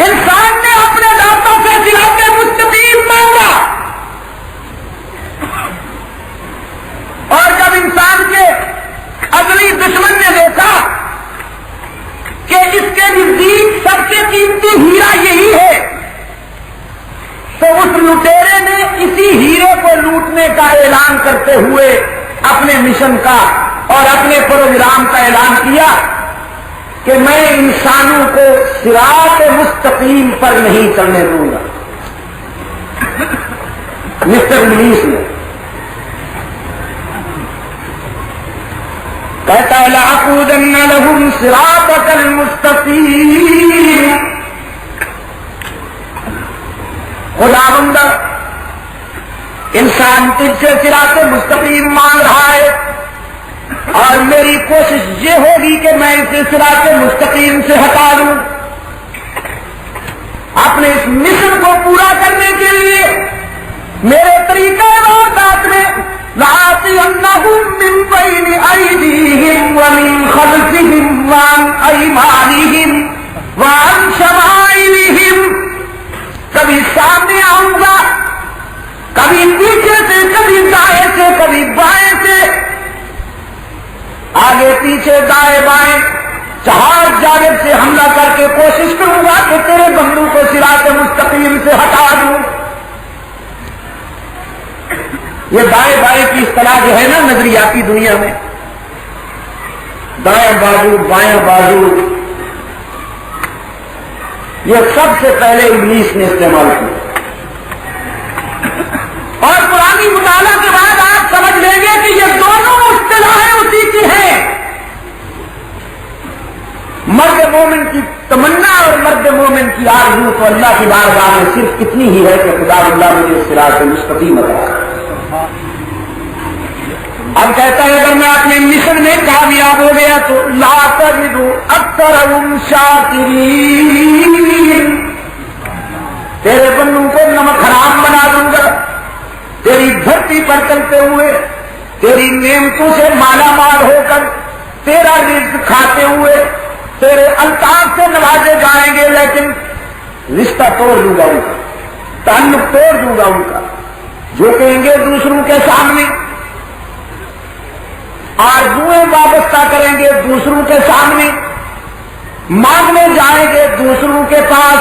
انسان نے اپنے دانتوں سے صراط مستقیم مانگا, اور جب انسان کے اگلی دشمن نے دیکھا کہ اس کے نزدیک سب سے قیمتی ہیرا یہی ہے, تو اس لٹیرے نے اسی ہیرے کو لوٹنے کا اعلان کرتے ہوئے اپنے مشن کا اور اپنے پروگرام کا اعلان کیا کہ میں انسانوں کو صراط مستقیم پر نہیں چلنے دوں گا. مسٹر ابلیس نے کہتا ہے لأقعدن لهم صراطك المستقیم. خدا بندہ انسان تجھ سے صراط مستقیم مانگ رہا ہے, اور میری کوشش یہ ہوگی کہ میں اسے صراط مستقیم سے ہٹا دوں. اپنے اس مشن کو پورا کرنے کے لیے میرے طریقہ واردات میں لآتینہم من بین ایدیہم ومن خلفہم وعن ایمانہم وعن شمائلہم. کبھی سامنے آؤں گا, کبھی پیچھے سے, کبھی دائیں سے, کبھی بائیں سے, آگے پیچھے دائیں بائیں چار جانب سے حملہ کر کے کوشش کروں گا کہ تیرے بندوں کو صراط مستقیم سے ہٹا دوں. یہ دائیں بائیں کی اصطلاح جو ہے نا نظریاتی دنیا میں, دائیں بازو بائیں بازو, یہ سب سے پہلے ابلیس نے استعمال کیا. اور پرانی مطالعہ کے بعد آپ سمجھ لیں گے کہ یہ دونوں اصطلاحیں اسی کی ہیں. مرد مومن کی تمنا اور مرد مومن کی آرزو تو اللہ کی بارگاہ میں صرف اتنی ہی ہے کہ خدا اللہ مجھے صراط مستقیم بتایا۔ اب کہتا ہے اگر میں اپنے مشن میں کامیاب ہو گیا تو لا تجد اکثرهم شاکرین، تیرے بندوں کو نمک حرام بنا دوں گا، تیری دھرتی پر چلتے ہوئے، تیری نعمتوں سے مالا مال ہو کر، تیرا رزق کھاتے ہوئے، تیرے الطاف سے نوازے جائیں گے، لیکن رشتہ توڑ دوں گا ان کا، تعلق توڑ دوں گا ان کا، جو کہیں گے دوسروں کے سامنے، آرزویں وابستہ کریں گے دوسروں کے سامنے، مانگنے جائیں گے دوسروں کے پاس،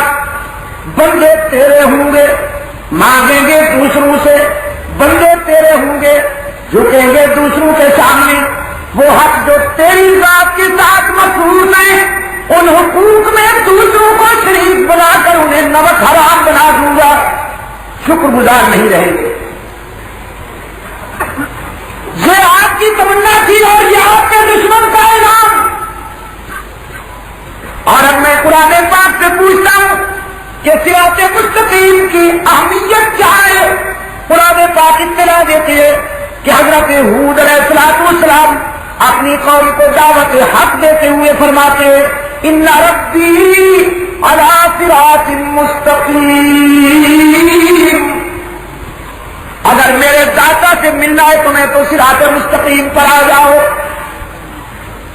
بندے تیرے ہوں گے، مانگیں گے دوسروں سے، بندے تیرے ہوں گے، جھکیں گے دوسروں کے سامنے، وہ حق جو تیری ذات کے ساتھ مخصوص ہیں، ان حقوق میں دوسروں کو شریک بنا کر انہیں نمک حرام بنا دوں گا، شکر گزار نہیں رہیں گے۔ یہ آپ کی تمنا تھی اور یہ آپ کے دشمن کا اعلان۔ اور اب میں قرآن پاک سے پوچھتا ہوں کہ صراط مستقیم کی اہمیت کیا ہے؟ قرآن پاک اطلاع دیتے ہیں کہ حضرت ہود علیہ السلام اپنی قوم کو دعوت حق دیتے ہوئے فرماتے ہیں ان ربی علی صراط مستقیم، اگر میرے داتا سے ملنا ہے تمہیں تو صراط مستقیم پر آ جاؤ۔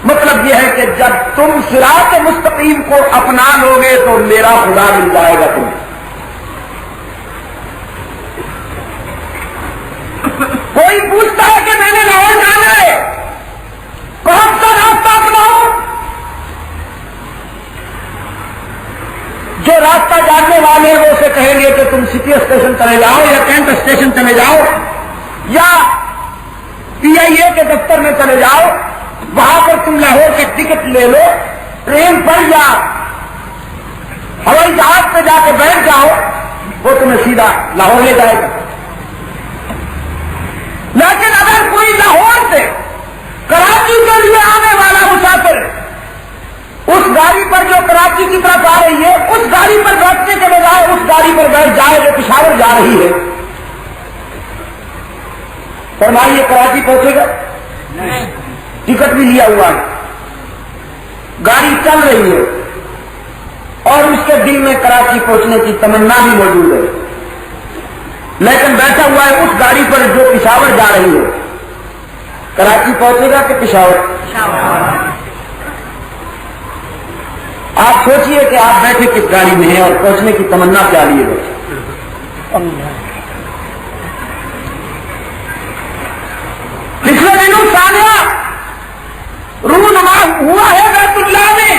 مطلب یہ ہے کہ جب تم صراط مستقیم کو اپنا لو گے تو میرا خدا مل جائے گا تمہیں۔ کوئی پوچھتا ہے کہ میں نے لاہور جانا ہے، کون سا راستہ اپناؤں؟ جو راستہ جاننے والے ہیں وہ اسے کہیں گے کہ تم سٹی اسٹیشن چلے جاؤ یا کینٹ اسٹیشن چلے جاؤ یا PIA کے دفتر میں چلے جاؤ، وہاں پر تم لاہور کا ٹکٹ لے لو، ٹرین پر یا ہوائی جہاز پہ جا کے بیٹھ جاؤ، وہ تمہیں سیدھا لاہور لے جائے گا۔ لیکن اگر کوئی لاہور سے کراچی کے لیے آنے والا مسافر اس گاڑی پر جو کراچی کی طرف آ رہی ہے اس گاڑی پر بیٹھنے کے بجائے اس گاڑی پر بیٹھ جائے جو پشاور جا رہی ہے، فرمائیے کراچی پہنچے گا؟ ٹکٹ بھی لیا ہوا ہے، گاڑی چل رہی ہے اور اس کے دل میں کراچی پہنچنے کی تمنا بھی موجود ہے، لیکن بیٹھا ہوا ہے اس گاڑی پر جو پشاور جا رہی ہے۔ کراچی پہنچے گا کہ پشاور؟ آپ سوچئے کہ آپ بیٹھے کس گاڑی میں ہیں اور پہنچنے کی تمنا کیا لیے بیٹھے۔ پچھلے دنوں ثانیہ رونما ہوا ہے بیت اللہ میں،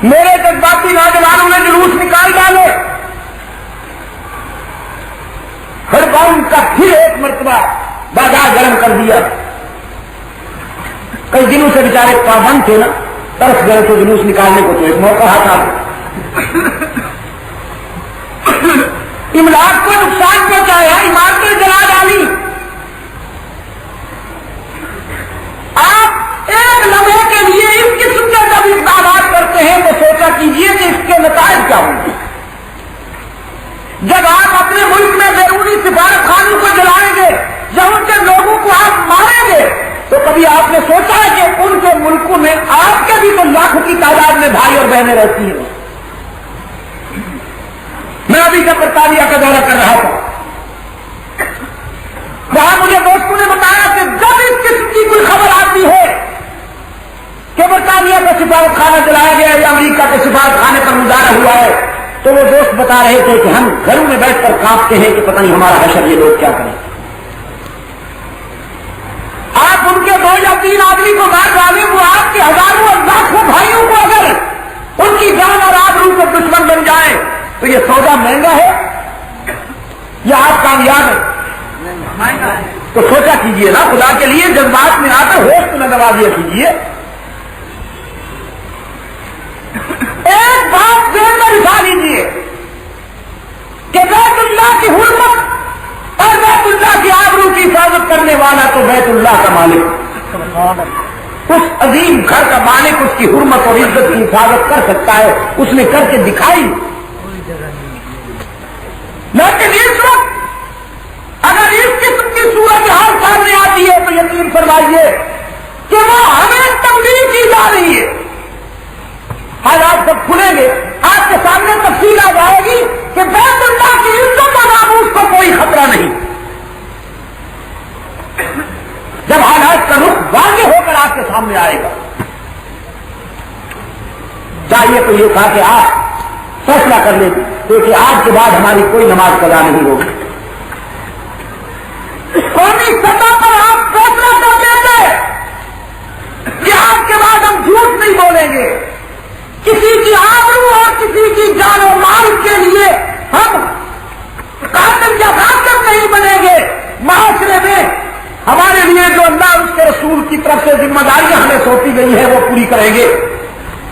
میرے جذباتی نوجوانوں نے جلوس نکال ڈالے، ہر قوم کا پھر ایک مرتبہ بازار گرم کر دیا۔ کئی دنوں سے بیچارے پابند تھے نا، ترس گئے تو جلوس نکالنے کو، تو ایک موقع ہاتھ آ املاک کو نقصان پہنچایا، عمارتیں جلا ڈالی۔ آپ ایک لمحے کے لیے اس قسم کے جب اقدامات کرتے ہیں تو سوچا کیجیے کہ اس کے نتائج کیا ہوں گے۔ جب آپ اپنے ملک میں بیرونی سفارت خانوں کو جلائیں گے یا ان کے لوگوں کو آپ ماریں گے تو کبھی آپ نے سوچا ہے کہ ان کے ملکوں میں آپ کے بھی تو لاکھوں کی تعداد میں بھائی اور بہنیں رہتی ہیں۔ میں ابھی جب برطانیہ کا دورہ کر رہا تھا وہاں مجھے دوستوں نے بتایا کہ جب اس قسم کی کوئی خبر آتی ہے کہ برطانیہ کا سفارت خانہ جلایا گیا یا امریکہ کے سفارت خانے پر مظاہرہ ہوا ہے تو وہ دوست بتا رہے تھے کہ ہم گھروں میں بیٹھ کر کانپتے ہیں کہ پتہ نہیں ہمارا حشر یہ لوگ کیا کریں۔ آپ ان کے 2 یا 3 آدمی کو مار ڈالیں، وہ آپ کے ہزاروں اور لاکھوں بھائیوں کو اگر ان کی جان اور آبرو کو دشمن بن جائیں تو یہ سودا مہنگا ہے یا آپ کامیاب ہیں؟ تو سوچا کیجئے نا، خدا کے لیے جذبات میں آ کر ہوش میں نوازیا کیجئے۔ ایک بات ذہن میں بٹھا لیجیے کہ بیت اللہ کی حرمت اور بیت اللہ کی آبرو کی حفاظت کرنے والا تو بیت اللہ کا مالک، اس عظیم گھر کا مالک اس کی حرمت اور عزت کی حفاظت کر سکتا ہے، اس نے کر کے دکھائی. لیکن اس وقت اگر اس قسم کی صورتحال سامنے آتی ہے تو یقین فرمائیے کہ وہ ہمیں تبدیل کی جا رہی ہے. حالات جب کھلیں گے آپ کے سامنے تفصیل آ جائے گی کہ بیت اللہ کی عزت اور ناموس کو کوئی خطرہ نہیں. جب حالات کا رخ واضح ہو کر آپ کے سامنے آئے گا، چاہیے تو یہ تھا کہ آپ فیصلہ کر لیں کہ آج کے بعد ہماری کوئی نماز قضا نہیں ہوگی. قومی سطح پر آپ فیصلہ کر لیتے کہ آج کے بعد ہم جھوٹ نہیں بولیں گے، کسی کی آبرو اور کسی کی جان و مال کے لیے ہم قاتل یا غاصب نہیں بنیں گے. معاشرے میں ہمارے لیے جو اللہ اس کے رسول کی طرف سے ذمہ داریاں ہمیں سونپی گئی ہے وہ پوری کریں گے،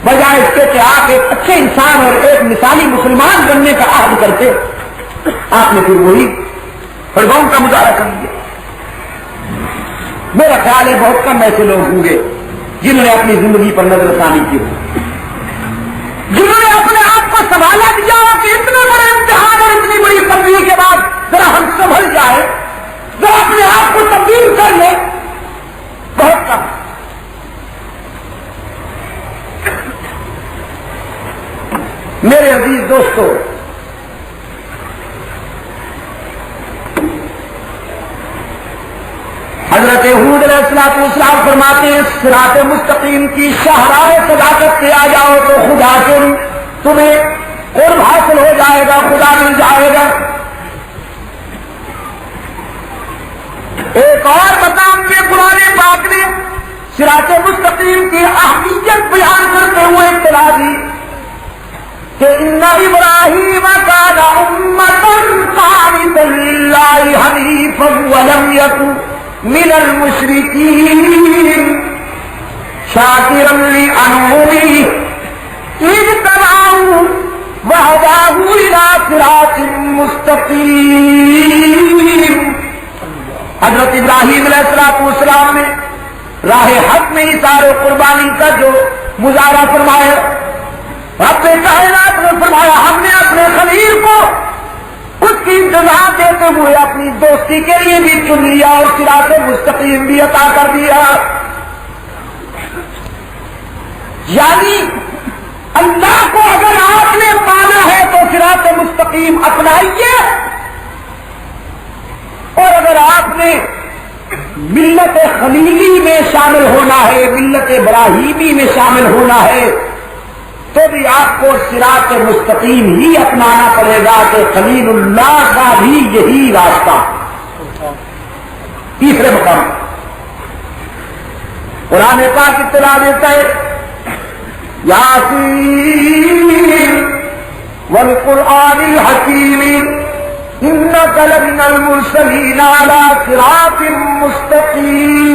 بجائے اس کے کہ آپ ایک اچھے انسان اور ایک مثالی مسلمان بننے کا عہد کرتے آپ نے پھر وہی پرگاؤں کا مظاہرہ کر لیا. میرا خیال ہے بہت کم ایسے لوگ ہوں گے جنہوں نے اپنی زندگی پر نظر ثانی کی ہو، جنہوں نے اپنے آپ کو سنبھالا دیا کہ اتنے بڑے امتحان اور اتنی بڑی تبدیلی کے بعد ذرا ہم سنبھل جائے، ذرا اپنے آپ کو تبدیل کر لیں. بہت کم. میرے عزیز دوستو، حضرت ہود علیہ السلام فرماتے ہیں صراط مستقیم کی شاہراہ صداقت سے آ جاؤ تو خدا سے تمہیں قرب حاصل ہو جائے گا، خدا مل جائے گا. ایک اور مقام میں قرآن پاک نے صراط مستقیم کی اہمیت بیان کرتے ہوئے اطلاع دی کہ ان ابراہیم کان امۃ قانتا للہ حنیفا ولم یکن من المشرکین شاکرا لانعمہ اجتباہ وہداہ الی صراط مستقیم. حضرت ابراہیم علیہ السلام نے راہ حق میں اثار و قربانی کا جو مظاہرہ فرمایا، رب کائنات نے فرمایا ہم نے اپنے خلیل کو اس کی انتظا دیتے ہوئے اپنی دوستی کے لیے بھی چن لیا اور صراط مستقیم بھی عطا کر دیا. یعنی اللہ کو اگر آپ نے پانا ہے تو صراط مستقیم اپنائیے، اور اگر آپ نے ملت خلیلی میں شامل ہونا ہے، ملت ابراہیمی میں شامل ہونا ہے، تو بھی آپ کو صراط مستقیم ہی اپنانا پڑے گا کہ خلیل اللہ کا بھی یہی راستہ. تیسرے مقام قرآن پاک اطلاع دیتا ہے یاسین والقرآن الحکیم انک لمن المرسلین علی صراط مستقیم.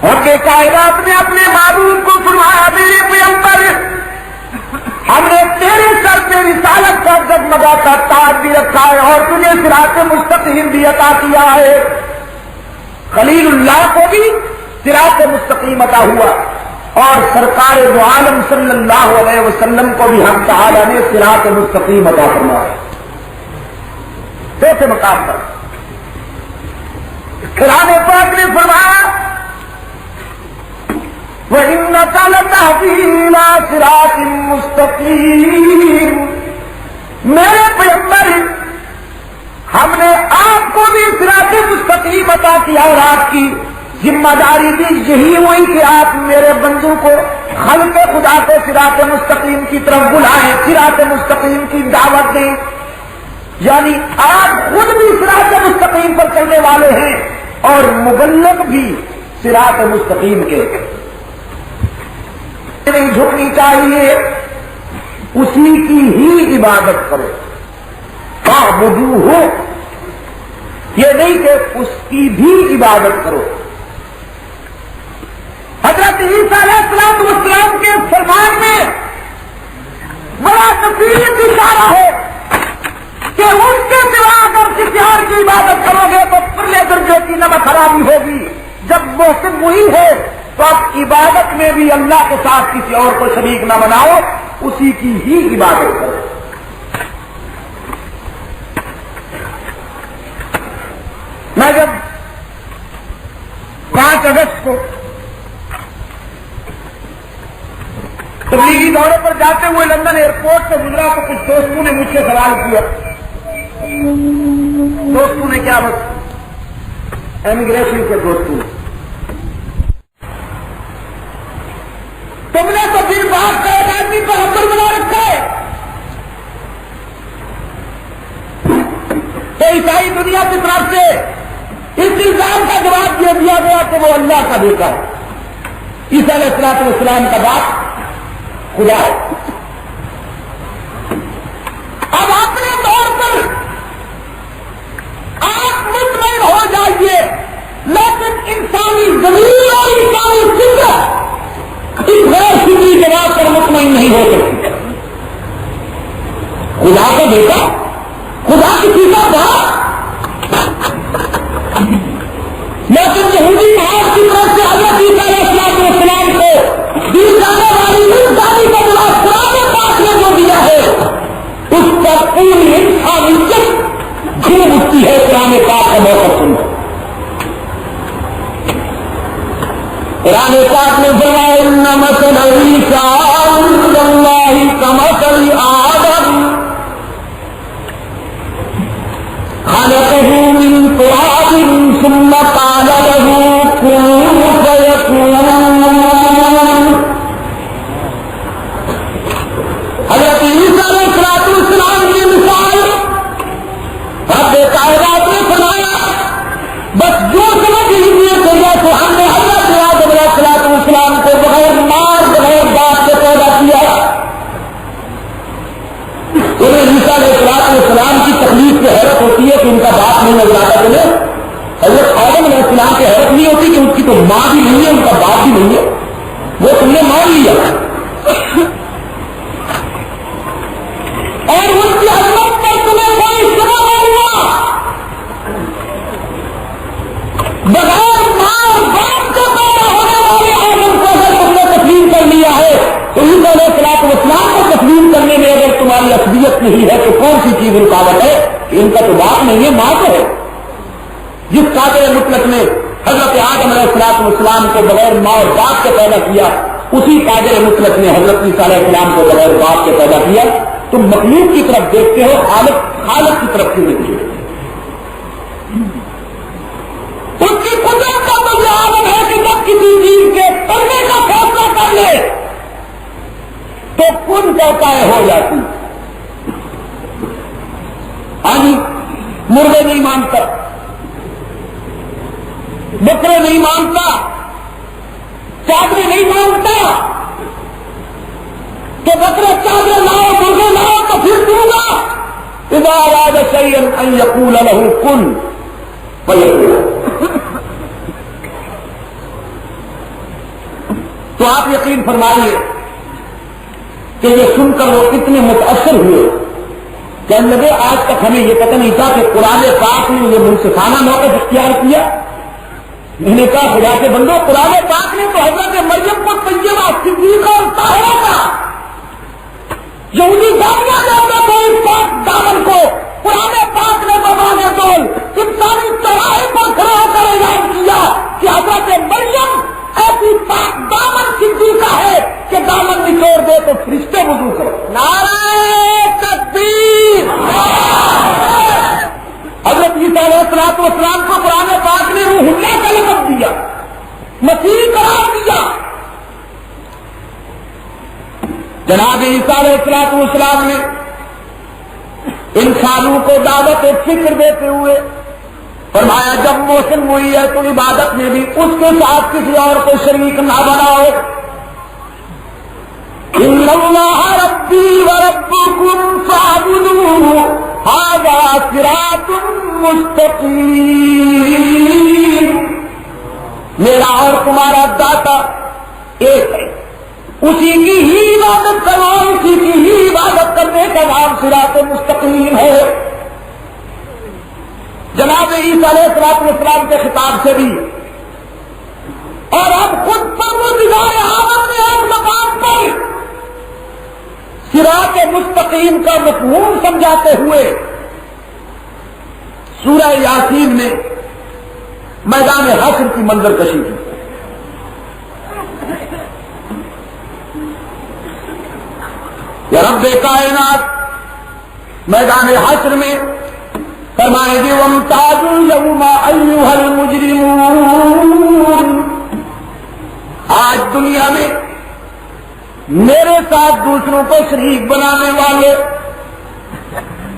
رب کائنات نے اپنے معبود کو فرمایا میرے پیغمبر ہم نے تیرے سر پہ رسالت کا جگمگاتا تاج بھی رکھا ہے اور تجھے صراط مستقیم بھی عطا کیا ہے. خلیل اللہ کو بھی صراط مستقیم عطا ہوا اور سرکار دو عالم صلی اللہ علیہ وسلم کو بھی ہم تعالیٰ نے صراط مستقیم عطا فرمایا. چوتھے مقام پر قرآن پاک نے فرمایا وَإِنَّكَ لَتَهْدِي إِلَىٰ صِرَاطٍ مُسْتَقِيمٍ. میرے پیغمبر ہم نے آپ کو بھی صراط مستقیم عطا کیا اور آپ کی ذمہ داری بھی یہی ہوئی کہ آپ میرے بندوں کو خلق خدا کو صراط مستقیم کی طرف بلائیں، صراط مستقیم کی دعوت دیں. یعنی آپ خود بھی صراط مستقیم پر چلنے والے ہیں اور مبلغ بھی صراط مستقیم کے. نہیں جھکنی چاہیے، اسی کی ہی عبادت کرو. فاعبدوہ، یہ نہیں کہ اس کی بھی عبادت کرو. حضرت عیسیٰ علیہ السلام کے فرمان میں بڑا کثیر اشارہ ہے کہ ان کے سوا اگر کسی اور کی عبادت کرو گے تو پرلے درجے کی نمک خرابی ہوگی، جب محسن وہی ہے تو اب عبادت میں بھی اللہ کے ساتھ کسی اور کو شریک نہ بناؤ، اسی کی ہی عبادت کرو۔ میں جب 5 اگست کو تبلیغی دورے پر جاتے ہوئے لندن ایئرپورٹ سے گزرا تو کچھ دوستوں نے مجھ سے سوال کیا۔ دوستوں نے کیا؟ بس امیگریشن کے دوستوں نے، تم نے تو پھر بات کا ایک آدمی پر حمل بنا رکھا ہے۔ تو عیسائی دنیا کی طرف سے اس الزام کا جواب یہ دیا گیا کہ وہ اللہ کا بیٹا ہے، عیسیٰ علیہ السلام کا باپ خدا ہے۔ اب اپنے طور پر آپ مطمئن ہو جائیے، لیکن انسانی زمین اور انسانی فطرت اس غیر فطری جواب پر مطمئن نہیں ہو سکتی۔ خدا کا بیٹا، خدا کسی کا باپ، لیکن یہودی محاذ کی طرف سے حضرت عیسیٰ علیہ السلام کو دی جانے والی انسانی کا جواب قرآن پاک نے جو دیا ہے اس پر پوری انسانیت جھوم اٹھتی ہے۔ قرآن پاک کا موقف سنو، قرآن پاک نے فرمایا ان مثل عیسیٰ عند اللہ کمثل آدم خلقه من تراب ثم قال له كن فيكون۔ حضرت عیسیٰ علیہ السلام کی مثال رب کائنات نے فرمایا، بس جو سمجھ لیجیے کہ جیسے ہم نے حضرت آدم علیہ السلام کو بغیر مار بغیر باپ سے پیدا کیا، انہیں عیسیٰ علیہ السلام کی تکلیف سے حیرت ہوتی ہے کہ ان کا باپ نہیں نظر آتا تمہیں۔ حضرت آدم علیہ السلام کی حیرت نہیں ہوتی کہ ان کی تو ماں بھی نہیں ہے، ان کا باپ بھی نہیں ہے، وہ تم نے مان لیا اور ان کی عظمت پر تمہیں کوئی سبب نہیں ہوا۔ بغیر ماں اور باپ سے پیدا ہونے والے آدم کو اگر تم نے تسلیم کر لیا ہے تو عیسیٰ علیہ السلام کو تسلیم کرنے میں اگر تمہاری اصلیت نہیں ہے تو کون سی چیز رکاوٹ ہے؟ ان کا تو باپ نہیں ہے، ماں تو ہے۔ جس قادر مطلق نے حضرت آدم علیہ السلام کو بغیر ماں اور باپ سے پیدا کیا، اسی قادر مطلق نے حضرت عیسیٰ علیہ السلام کو بغیر باپ سے پیدا کیا۔ تم مخلوق کی طرف دیکھتے ہو، خالق کی طرف کیوں نہیں دیکھتے؟ اس کی قدرت کا تو یہ عالم ہے کہ جب کسی چیز کے کرنے کا فیصلہ کر لے تو کن کہتا ہے ہو جاتی۔ ہاں جی، مرغے نہیں مانتا، بکرے نہیں مانتا، چادرے نہیں مانتا کہ بکرے چادرے لاؤ مرغے لاؤ تو پھر دوں گا۔ اذا اراد شيئا ان يقول له كن فيكون۔ تو آپ یقین فرمائیے کہ یہ سن کر وہ کتنے متاثر ہوئے، کہنے لگے آج تک ہمیں یہ پتہ نہیں تھا کہ قرآن پاک نے یہ منصفانہ موقف اختیار کیا۔ میں نے کہا خدا کے بندو، قرآن پاک نے تو حضرت مریم کو طیبہ صدیقہ اور طاہرہ کا یہودی دامیا جاتا تھا، اس پاک دامن کو قرآن پاک نے بابانے دول انسانی چوراہے پر کھڑا ہو کر اعلان کیا کہ حضرت مریم ایسی پاک دامن صدیقہ ہے کہ دامن نچوڑ دے تو فرشتے وضو کرو۔ نعرہ تکبیر! حضرت عیسیٰ علیہ السلام کو قرآن پاک نے روح اللہ کا لقب دیا، مسیح قرار دیا۔ جناب عیسیٰ علیہ السلام نے انسانوں کو دعوت فکر دیتے ہوئے فرمایا جب موسم ہوئی ہے تو عبادت میں بھی اس کے ساتھ کسی اور کو شریک نہ بناؤ۔ ان اللہ ربی وربکم فاعبدوہ ھذا صراط مستقیم۔ میرا اور تمہارا داتا ایک ہے، اسی کی ہی عبادت کرو، اسی کی ہی عبادت کرنے کا نام صراط مستقیم ہے۔ جناب عیسیٰ علیہ السلام کے خطاب سے بھی اور اب خود پروردگار عالم نے ایک مقام پر صراط مستقیم کا مفہوم سمجھاتے ہوئے سورہ یاسین میں میدان حشر کی منظر کشی کی. یا رب کائنات میدان حشر میں فرمائے گی وامتازوا اليوم ایھا المجرمون. آج دنیا میں میرے ساتھ دوسروں کو شریک بنانے والے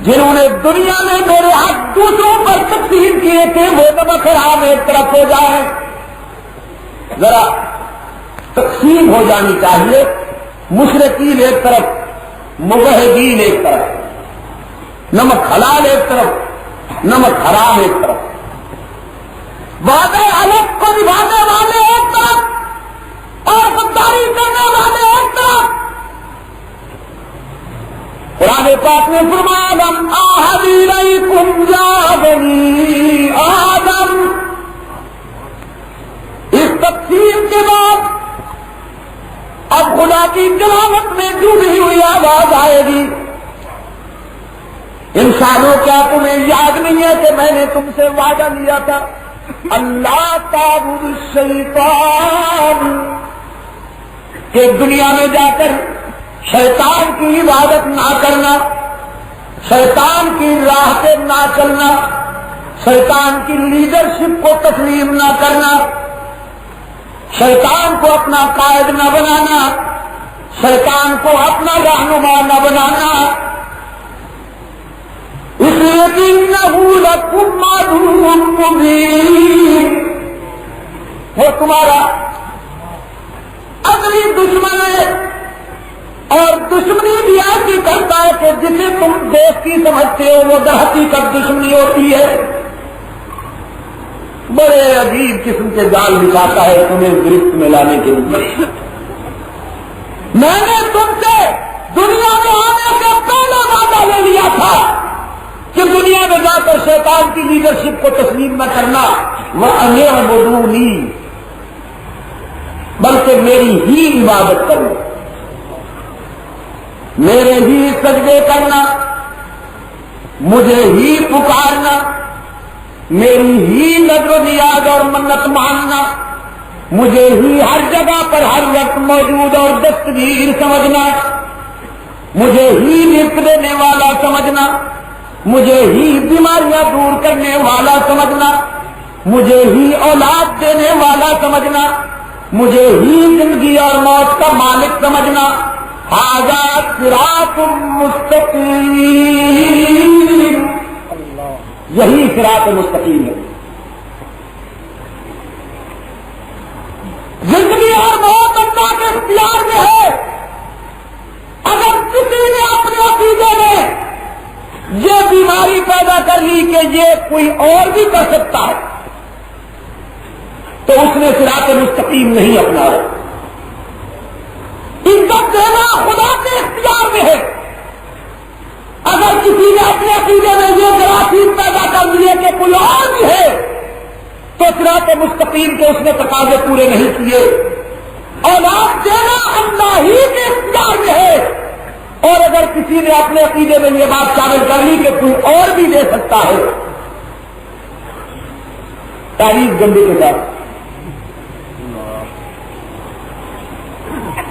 جنہوں نے دنیا میں میرے حق دوسروں پر تقسیم کیے تھے وہ بخرام ایک طرف ہو جائے. ذرا تقسیم ہو جانی چاہیے. مشرکین ایک طرف, موحدین ایک طرف, نمک حلال ایک طرف, نمک حرام ایک طرف, وعدے الگ کو نبھانے والے ایک طرف اور غداری کرنے والے ایک طرف. قرآن پاک نے فرمایا لم أعهد إليكم يا بني آدم. اس تقسیم کے بعد اب خدا کی تلاوت میں ڈوبی ہوئی آواز آئے گی. انسانوں کیا تمہیں یاد نہیں ہے کہ میں نے تم سے وعدہ لیا تھا اللہ تعبد الشیطان, کہ دنیا میں جا کر شیطان کی عبادت نہ کرنا, شیطان کی راہ پہ نہ چلنا, شیطان کی لیڈرشپ کو تسلیم نہ کرنا, شیطان کو اپنا قائد نہ بنانا, شیطان کو اپنا رہنما نہ بنانا. اس لیے کہ انہ لکم عدو مبین, وہ تمہارا اصلی دشمن ہے. اور دشمنی بھی ایسی کرتا ہے کہ جسے تم دوستی سمجھتے ہو وہ در حقیقت دشمنی ہوتی ہے. بڑے عجیب قسم کے جال بچھاتا ہے تمہیں گرفت میں لانے کے لیے. میں نے تم سے دنیا میں آنے سے پہلے وعدہ لے لیا تھا کہ دنیا میں جا کر شیطان کی لیڈرشپ کو تسلیم نہ کرنا, وَأَنِعْبُدُونِی, بلکہ میری ہی عبادت کرو, میرے ہی سجدے کرنا, مجھے ہی پکارنا, میری ہی نظر و نیاز اور منت ماننا, مجھے ہی ہر جگہ پر ہر وقت موجود اور دستگیر سمجھنا, مجھے ہی رزق دینے والا سمجھنا, مجھے ہی بیماریاں دور کرنے والا سمجھنا, مجھے ہی اولاد دینے والا سمجھنا, مجھے ہی زندگی اور موت کا مالک سمجھنا. ھذا صراط مستقیم, یہی صراط مستقیم ہے. زندگی اور موت اللہ کے اختیار میں ہے. اگر کسی نے اپنے عقیدے میں یہ بیماری پیدا کر لی کہ یہ کوئی اور بھی کر سکتا ہے تو اس نے صراط مستقیم نہیں اپنایا. عزت دینا خدا کے اختیار میں ہے. اگر کسی نے اپنے عقیدے میں یہ جراثیم پیدا کر لیے کہ کوئی اور بھی ہے تو صراط مستقیم کے اس نے تقاضے پورے نہیں کیے. اولاد دینا اللہ ہی کے اختیار میں ہے. اور اگر کسی نے اپنے عقیدے میں یہ بات شامل کر لی کہ کوئی اور بھی دے سکتا ہے, تعریف گندی کے ساتھ.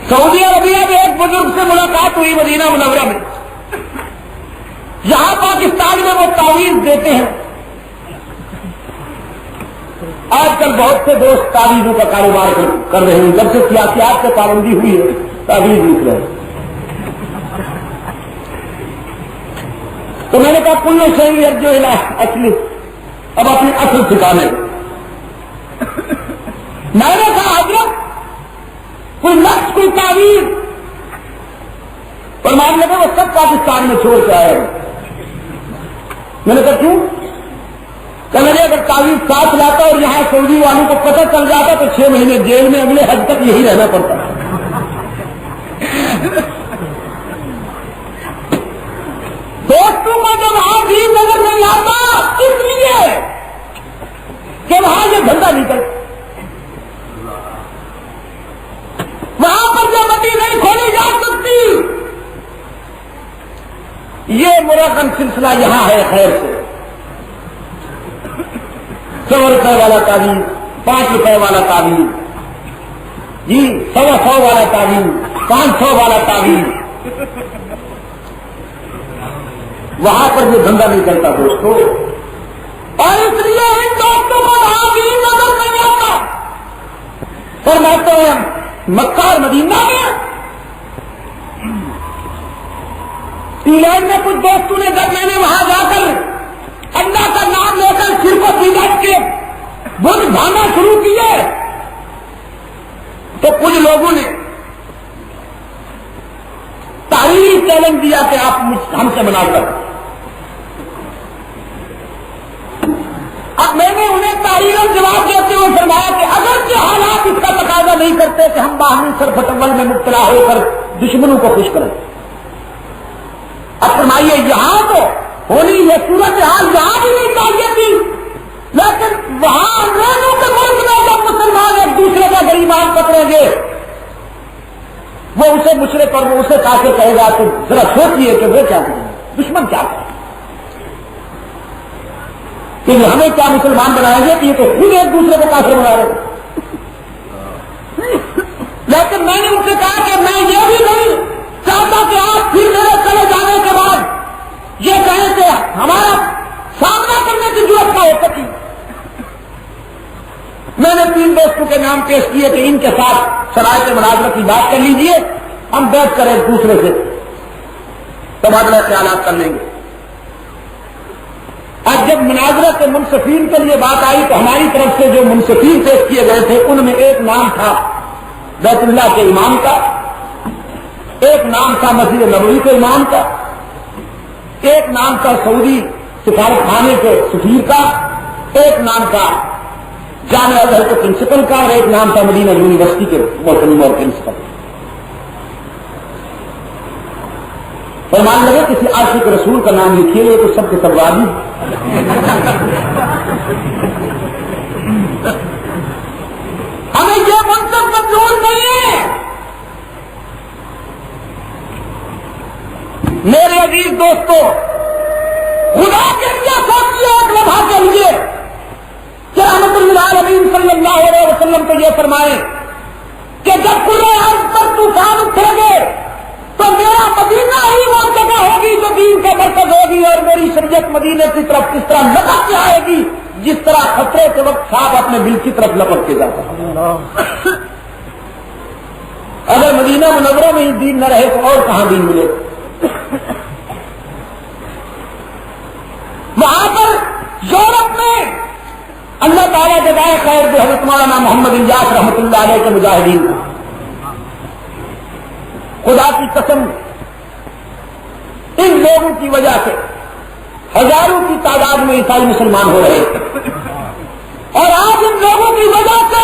سعودی عربیہ میں ایک بزرگ سے ملاقات ہوئی مدینہ منورہ میں. یہاں پاکستان میں وہ تعویذ دیتے ہیں. آج کل بہت سے دوست تعویذوں کا کاروبار کر رہے ہیں. جب سے سیاسیات سے پابندی ہوئی ہے تعویذ لکھ رہے ہیں. تو میں نے کہا کل شہری جو علاج اصلی اب اپنی اصل ٹھکانے. میں نے کہا حضرت کوئی نقش کوئی تعویذ اور مان لگا وہ سب پاکستان میں چھوڑ کے آئے. میں نے کہا کیوں؟ کہ میں نے اگر تعویذ ساتھ لاتا اور یہاں سعودی والوں کو پتہ چل جاتا تو 6 مہینے جیل میں اگلے حد تک یہی رہنا پڑتا. دوستوں کو جب وہاں بھی نظر نہیں آتا اس لیے کہ وہاں یہ دھندا نہیں کرتا. جا سکتی. یہ مراقن سلسلہ یہاں ہے خیر سے. 100 روپے والا تعویذ، 5 روپے والا تعویذ، جی 100 والا تعویذ، 500 والا تعویذ، وہاں پر یہ دھندا نہیں چلتا دوستو. اور اس لیے ان دوستوں کو وہاں بھی نظر نہیں آتا. فرماتے ہیں مکہ اور مدینہ میں انگلینڈ میں کچھ دوستوں نے جب میں نے وہاں جا کر اللہ کا نام لے کر سر کو بدعت کے بت بھانا شروع کیے تو کچھ لوگوں نے تحریری چیلنج دیا کہ آپ ہم سے منا کر. اب میں نے انہیں تحریراً جواب دیتے ہوئے فرمایا کہ اگرچہ حالات اس کا تقاضا نہیں کرتے کہ ہم باہمی سرفتول میں مبتلا ہو کر دشمنوں کو خوش کریں. اب فرمائیے یہاں تو ہونی یہ صورت حال یہاں بھی نہیں چاہیے تھی، لیکن وہاں انگریزوں کے ملک میں جب مسلمان ایک دوسرے کا غریبان پکڑیں گے وہ اسے مشرک اور وہ اسے کافر کہے گا تو ذرا سوچیے کہ وہ کیا کریں گے، دشمن کیا کریں گے. کہ ہمیں کیا مسلمان بنائیں گے کہ یہ تو خود ایک دوسرے کو کافر بنا رہے ہیں. لیکن میں نے ان سے کہا کہ میں یہ بھی نہیں چاہتا کہ آپ پھر میرے چلے جانے کے بعد یہ کہیں کہ ہمارا سامنا کرنے کی ضرورت نہ ہو سکی. میں نے 3 دوستوں کے نام پیش کیے کہ ان کے ساتھ شرائط مناظرہ کی بات کر لیجئے، ہم بیٹھ کر ایک دوسرے سے تبادلہ خیالات کر لیں گے. آج جب مناظرہ کے منصفین کے لیے بات آئی تو ہماری طرف سے جو منصفین پیش کیے گئے تھے ان میں ایک نام تھا بیت اللہ کے امام کا، ایک نام تھا مسجد نبوی کے امام کا، ایک نام تھا سعودی سفارت خانے کے سفیر کا، ایک نام تھا جامعہ ازہر کے پرنسپل کا، اور ایک نام تھا مدینہ یونیورسٹی کے محترم اور پرنسپل. فرمان لگے کسی عاشق رسول کا نام لکھیے یہ تو سب کے سب راضی. ہمیں یہ منصب منظور نہیں ہے. میرے عزیز دوستو خدا کے لیے سوچیے ایک لمحہ کے لیے کہ رحمت للعالمین صلی اللہ علیہ وسلم کو یہ فرمائے کہ جب پورے عرض پر طوفان اٹھے گے تو میرا مدینہ ہی وہ جگہ ہوگی جو دین کا مرکز ہوگی، اور میری شریعت مدینے کی طرف کس طرح لپٹ کے آئے گی جس طرح خطرے کے وقت سانپ اپنے بل کی طرف لپٹ کے جاتا ہے. اگر مدینہ منورہ میں ہی دین نہ رہے تو اور کہاں دین ملے. وہاں پر یورپ میں اللہ تعالیٰ جزائے خیر جو حضرت مولانا محمد الیاس رحمۃ اللہ علیہ کے مجاہدین کو خدا کی قسم ان لوگوں کی وجہ سے ہزاروں کی تعداد میں عیسائی مسلمان ہو رہے تھے، اور آج ان لوگوں کی وجہ سے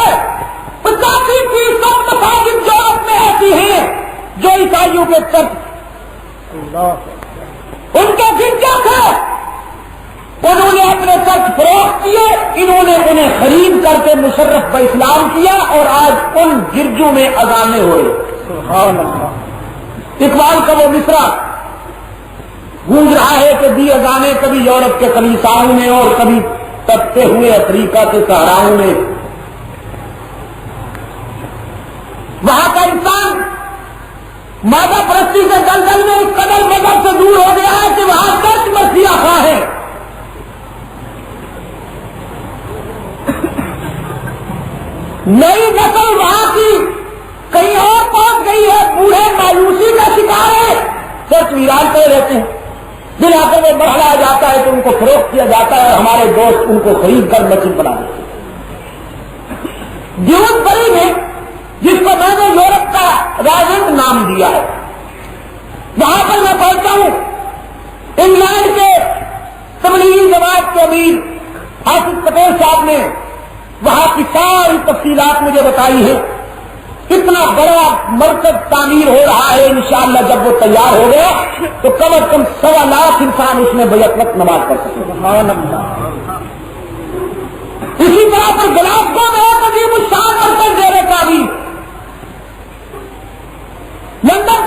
85% مساجد یورپ میں ایسی ہیں جو عیسائیوں کے چرچ ان کے گرجا تھے، انہوں نے اپنے چرچ فروخت کیے، انہوں نے انہیں خرید کر کے مشرف باسلام کیا، اور آج ان گرجوں میں اذانیں ہو رہی. سبحان اللہ. اقبال کا وہ مصرع گونج رہا ہے کہ دی اذانیں کبھی یورپ کے کلیساؤں میں اور کبھی تپتے ہوئے افریقہ کے صحراؤں میں. وہاں کا انسان مادہ پرستی کے دلدل میں اس قدر مذہب سے دور ہو گیا ہے کہ وہاں چرچ مسیحا خواہ ہے. نئی نسل وہاں کی کہیں اور پہنچ گئی ہے، بوڑھے مایوسی کا شکار ہے، چرچ ویران پہ رہتے ہیں، دل آ کر وہ بڑھایا جاتا ہے تو ان کو فروخت کیا جاتا ہے، اور ہمارے دوست ان کو خرید کر مسجد بنا دیتے ہیں. ڈیوزبری میں جس کو میں نے یورپ کا راجنٹ نام دیا ہے، وہاں پر میں پہنچا ہوں. انگلینڈ کے تبلیغی جماعت کے امیر حافظ پٹیل صاحب نے وہاں کی ساری تفصیلات مجھے بتائی ہے. کتنا بڑا مرکز تعمیر ہو رہا ہے، انشاءاللہ جب وہ تیار ہو گیا تو کم از کم 1.25 لاکھ انسان اس میں بیک وقت نماز پڑھ سکے. اسی طرح پر گلاسگو میں ایک عظیم الشان مرکز زیر تعمیر، لندن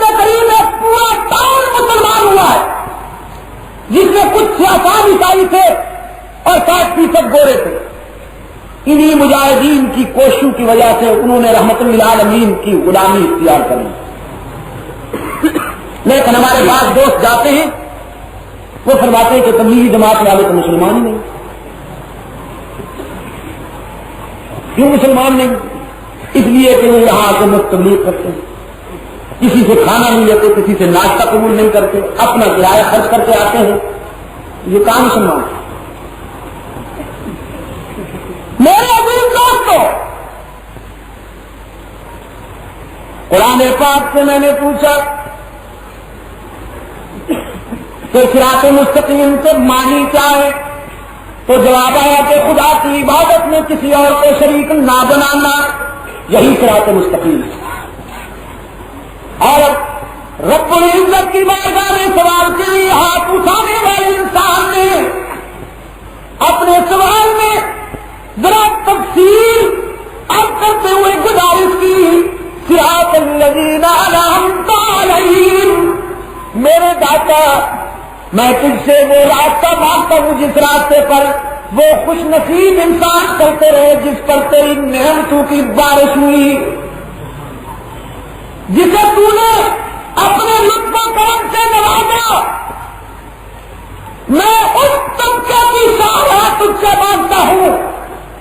مجاہدین کی کوششوں کی وجہ سے انہوں نے رحمت للعالمین کی غلامی اختیار کر لی. لیکن ہمارے پاس دوست جاتے ہیں وہ فرماتے ہیں کہ تبلیغی جماعت والے تو مسلمان ہی نہیں. کیوں مسلمان نہیں؟ اس لیے کہ وہ یہاں آ کے مفت تبلیغ کرتے ہیں, کسی سے کھانا نہیں لیتے, کسی سے ناشتہ قبول نہیں کرتے, اپنا کرایہ خرچ کر کے آتے ہیں. یہ کہاں مسلمان ہے؟ میرے عزیز دوستو, قرآن پاک سے میں نے پوچھا کہ صراط مستقیم سے معنی کیا ہے, تو جواب آیا کہ خدا کی عبادت میں کسی اور کو شریک نہ بنانا, یہی صراط مستقیم ہے. اور رب العزت کی بارگاہ میں سوال کے لیے ہاتھ اٹھانے والے انسان نے اپنے سوال میں ذرا تفصیل اب کرتے ہوئے گزارش کی, صراط الذین انعمت علیہم, میرے داتا میں تجھ سے وہ راستہ مانگتا ہوں جس راستے پر وہ خوش نصیب انسان چلتے رہے جس پر تیری نعمتوں کی بارش ہوئی, جسے تو نے اپنے لطف و کرم سے نوازا. میں اس طبقے کی سہارا تجھ سے مانگتا ہوں,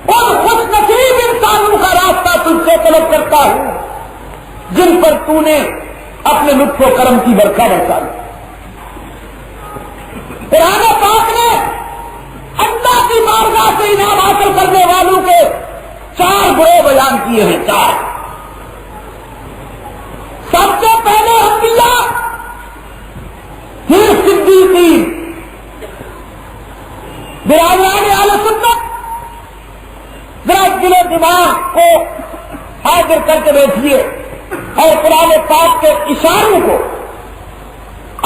ان خوش نصیب انسانوں کا راستہ تجھ سے طلب کرتا ہوں جن پر تو نے اپنے لطف و کرم کی برکھا برسا دی. قرآن پاک نے اللہ کی بارگاہ سے انعام حاصل کرنے والوں کے 4 گروہ بیان کیے ہیں. 4. سب سے پہلے انبیاء, پھر صدیقین. برادران اہل سنت ذرا دل و دماغ کو حاضر کر کے بیٹھیے اور قرآن پاک کے اشاروں کو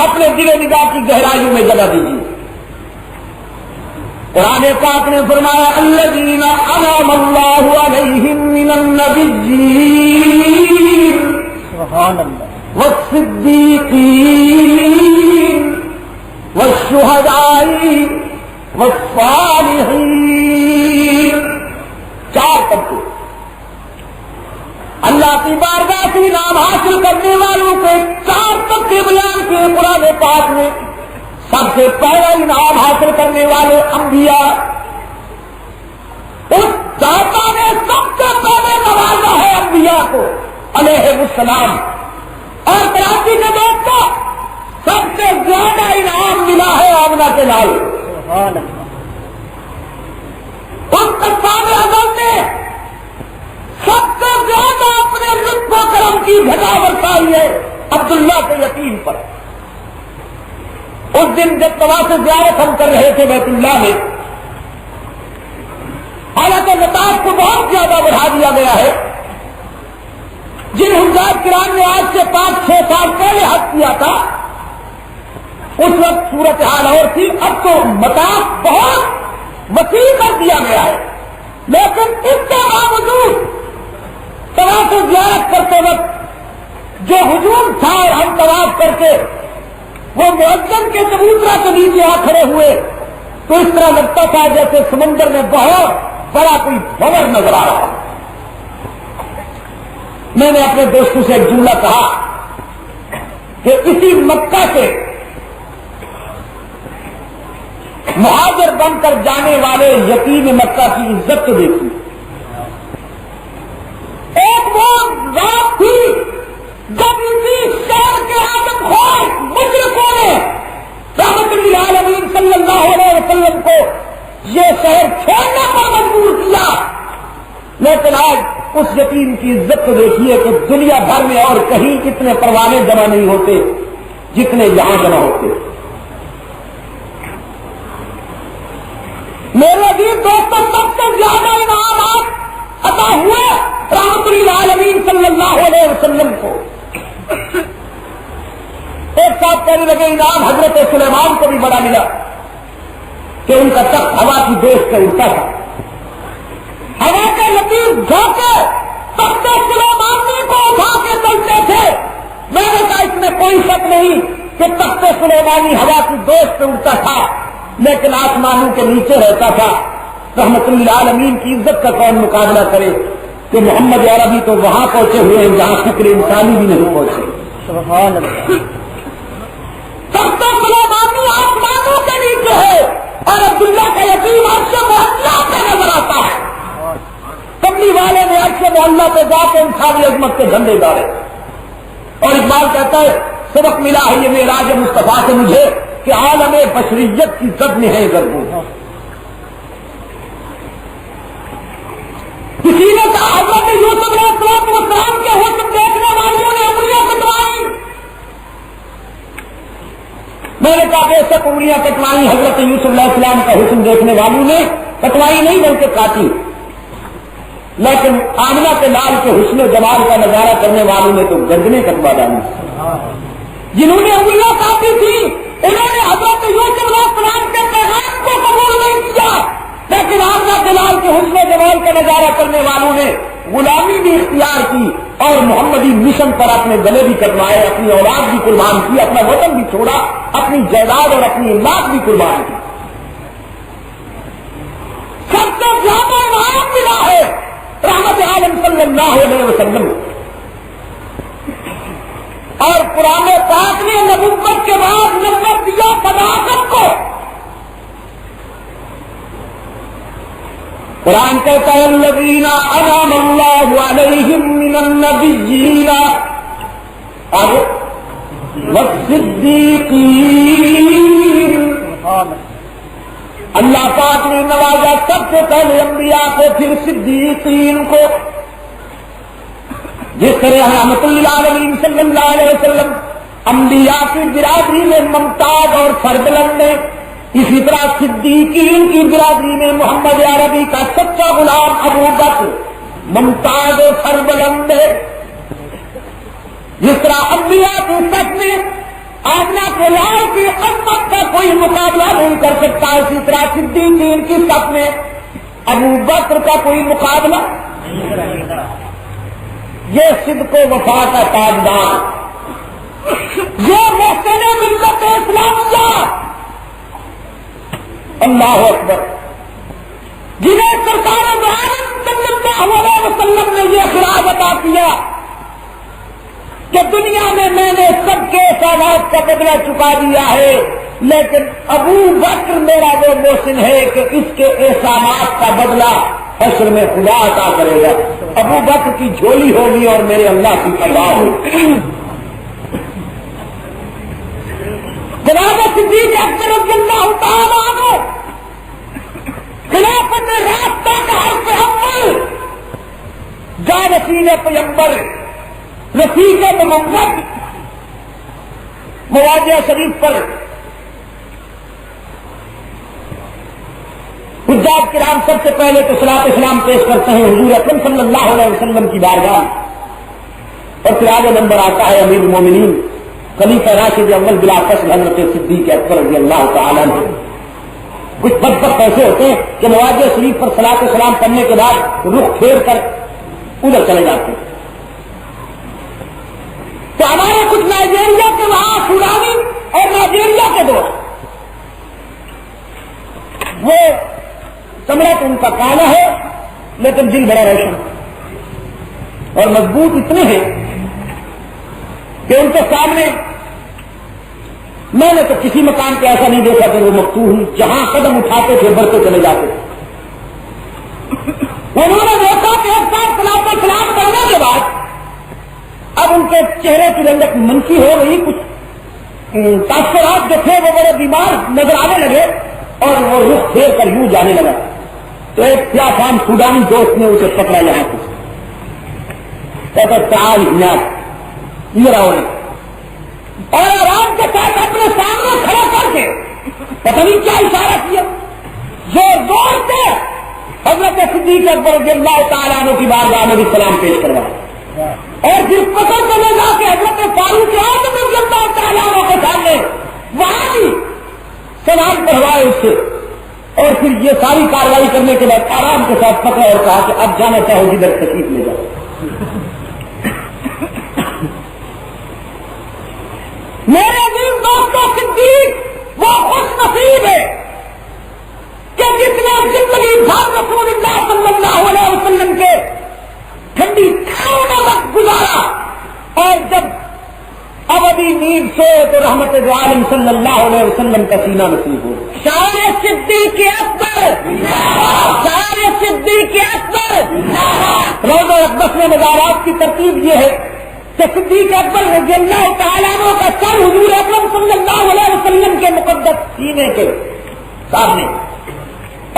اپنے دل و نگاہ کی گہرائیوں میں جگہ دیجیے. قرآن پاک نے فرمایا الذین انعم اللہ علیہم من النبیین سبحان اللہ والصدیقین والشہداء والصالحین. 4 طبقے اللہ کی بارگاہ سے انعام حاصل کرنے والوں کے 4 طبقے بیان کیے قرآن پاک میں. سب سے پہلا انعام حاصل کرنے والے انبیاء, اس داتا نے سب سے پہلے نوازا ہے انبیاء کو علیہ السلام. اور کراچی کے دوستوں سب سے زیادہ انعام ملا ہے آمنہ کے لال. اس کسان اعظم نے سب سے زیادہ اپنے لطف و کرم کی بھجا برسائی ہے عبداللہ کے یتیم پر. اس دن جب طواف زیارت ہم کر رہے تھے بیت اللہ میں, حالانکہ نتاج کو بہت زیادہ بڑھا دیا گیا ہے. جن حجاج کرام نے آج سے 5-6 سال پہلے حج کیا تھا اس وقت صورتحال اور تھی, اب تو مطاف بہت وسیع کر دیا گیا ہے. لیکن اس کے باوجود طواف زیارت کرتے وقت جو ہجوم تھا اور ہم طواف کر کے وہ مؤذن کے چبوترا کے نیچے آ کھڑے ہوئے تو اس طرح لگتا تھا جیسے سمندر میں بہت بڑا کوئی بھور نظر آ رہا. میں نے اپنے دوستوں سے ایک جملہ کہا کہ اسی مکہ سے مہاجر بن کر جانے والے یتیم مکہ کی عزت کو دیکھی. ایک وہ رات تھی جب اسی شہر کے آدم خور مشرکوں نے رحمت للعالمین صلی اللہ علیہ وسلم کو یہ شہر چھوڑنے پر مجبور کیا. لیکن آج اس یتیم کی عزت کو دیکھیے کہ دنیا بھر میں اور کہیں اتنے پروانے جمع نہیں ہوتے جتنے یہاں جمع ہوتے. میرے عزیز دوستوں سب سے زیادہ انعامات عطا ہوئے رحمت للعالمین صلی اللہ علیہ وسلم کو. ایک ساتھ کہنے لگے انعام حضرت سلیمان کو بھی بڑا ملا کہ ان کا تخت ہوا کی دوست سے اڑتا تھا. ہوا کے لطیف جھونکے تخت سلیمان کو اٹھا کے چلتے تھے. میں نے کہا اس میں کوئی شک نہیں کہ تخت سلیمانی ہوا کی دوست سے اڑتا تھا لیکن آسمانوں کے نیچے رہتا تھا. رحمت للعالمین کی عزت کا کون مقابلہ کرے کہ محمد عربی تو وہاں پہنچے ہوئے ہیں جہاں فکر انسانی بھی نہیں پہنچے. سبحان اللہ. تب تو سلیمانی آسمانوں کے نیچے ہے اور عبداللہ کا یتیم عرش محلہ پہ نظر آتا ہے. تبلیغ والے نے عرش محلہ پہ جا کے انسانی عظمت کے جھنڈے ڈالے. اور اقبال کہتا ہے سبق ملا ہے یہ معراج مصطفیٰ سے مجھے کہ عالم بشریت کی زد میں ہے گردوں. کسی نے کہا حضرت یوسف علیہ السلام کے حسن دیکھنے والوں نے انگلیاں کٹوائی. میں نے کہا بے شک انگلیاں کٹوائی حضرت یوسف علیہ السلام کا حسن دیکھنے والوں نے کٹوائی نہیں بلکہ کاٹی. لیکن آمنہ کے لال کے حسن و جمال کا نظارہ کرنے والوں نے تو گردنیں کٹوا ڈالی. جنہوں نے انگلیاں کاٹی تھی انہوں نے حضرت یوسف علیہ السلام کے پیغام کو قبول نہیں کیا. لیکن آمنہ کے لال کے حسن و جمال کا نظارہ کرنے والوں نے غلامی بھی اختیار کی اور محمدی مشن پر اپنے گلے بھی کٹوائے, اپنی اولاد بھی قربان کی, اپنا وطن بھی چھوڑا, اپنی جائیداد اور اپنی املاک بھی قربان کی. سب سے زیادہ انعام ملا ہے رحمت عالم صلی اللہ علیہ وسلم. اور قرآن پاک نے نبوت کے بعد نمبر دیا صداقت کو. قرآن کہتا ہے الذین انعم اللہ علیہم من النبیین والصدیقین. اللہ پاک نے نوازا سب سے پہلے انبیاء کو پھر صدیقین کو. جس طرح رحمت للعالمین صلی اللہ علیہ وسلم انبیاء کی برادری میں ممتاز اور سربلند ہے, اسی طرح صدیقین کی برادری میں محمد عربی کا سچا غلام ابو بکر ممتاز و سربلند ہے. جس طرح انبیاء کی سچ میں آمنہ کے لال کی عظمت کا کوئی مقابلہ نہیں کر سکتا, اسی طرح صدیقین کی سچ میں ابو بکر کا کوئی مقابلہ نہیں کرے گا. یہ صدق و وفا کا تاجدار, یہ محسن ملت اسلامیہ, اللہ اکبر, جنہیں سرکار دو عالم صلی اللہ علیہ وسلم نے یہ خراج عطا کیا کہ دنیا میں نے سب کے احسانات کا بدلہ چکا دیا ہے, لیکن ابو بکر میرا وہ محسن ہے کہ اس کے احسانات کا بدلہ حشر میں خدا عطا کرے گا. ابو بکر کی جھولی ہوگی اور میرے اللہ کی پرواہ ہوگی. جناب صدیق اکبر رضی اللہ تعالیٰ عنہ خلافت راستہ کا حرف اول جانشین پیغمبر رفیق محمد مواجہ شریف پر حجاج کرام سب سے پہلے تو صلاۃ اسلام پیش کرتے ہیں حضور اکرم صلی اللہ علیہ وسلم کی بارگاہ, اور پھر آگے نمبر آتا ہے امیر المومنین خلیفہ راشد اول بلا فصل حضرت صدیق اکبر رضی اللہ تعالیٰ عنہ. کچھ بدبخت ایسے ہوتے ہیں کہ مواجہ شریف پر صلاۃ السلام پڑھنے کے بعد رخ پھیر کر ادھر چلے جاتے ہیں. تو ہمارے کچھ نائجیریا کے وہاں سوڈانی اور نائجیریا کے دور وہ چمڑا تو ان کا کالا ہے لیکن دل بڑا روشن اور مضبوط اتنے ہیں کہ ان کے سامنے میں نے تو کسی مقام پہ ایسا نہیں دیکھا کہ وہ مفتوح ہوں, جہاں قدم اٹھاتے تھے بڑھتے چلے جاتے تھے. انہوں نے دیکھا کہ ایک ساتھ صلاۃ السلام کرنے کے بعد اب ان کے چہرے کی رنگت منفی ہو گئی, کچھ تاثرات جو تھے وہ بڑے بیمار نظر آنے لگے اور وہ رخ پھیر کر یوں جانے لگا. تو ایک کیا فام سوڈانی دوست نے اسے پکڑا یہاں سے, کہتا چار یہ رہو اور آرام کے ساتھ اپنے سامنے کھڑا کر کے پتہ نہیں کیا اشارہ کیا, زور سے حضرت صدیق اکبر رضی اللہ تعالیٰ عنہ کی بارگاہ میں بھی سلام پیش کروایا, اور پھر پکڑ کر لے جا کے حضرت فاروق اعظم رضی اللہ تعالیٰ عنہ کے سامنے وہاں بھی سلام پڑھوائے اس سے, اور پھر یہ ساری کارروائی کرنے کے بعد آرام کے ساتھ پکڑا اور کہا کہ اب جانا چاہو جدھر تشریف لے جاؤ. میرے عزیز دوستوں صدیق وہ خوش نصیب ہے کہ جتنے زندگی بھر نصیب سے تو رحمت دو عالم صلی اللہ علیہ وسلم کا سینہ نصیب ہو. شان صدیق اکبر، شان صدیق اکبر. روضہ اقدس میں مزارات کی ترتیب یہ ہے کہ صدیق اکبر رضی اللہ تعالیٰ عنہ کا سر حضور اکرم صلی اللہ علیہ وسلم کے مقدس سینے کے سامنے،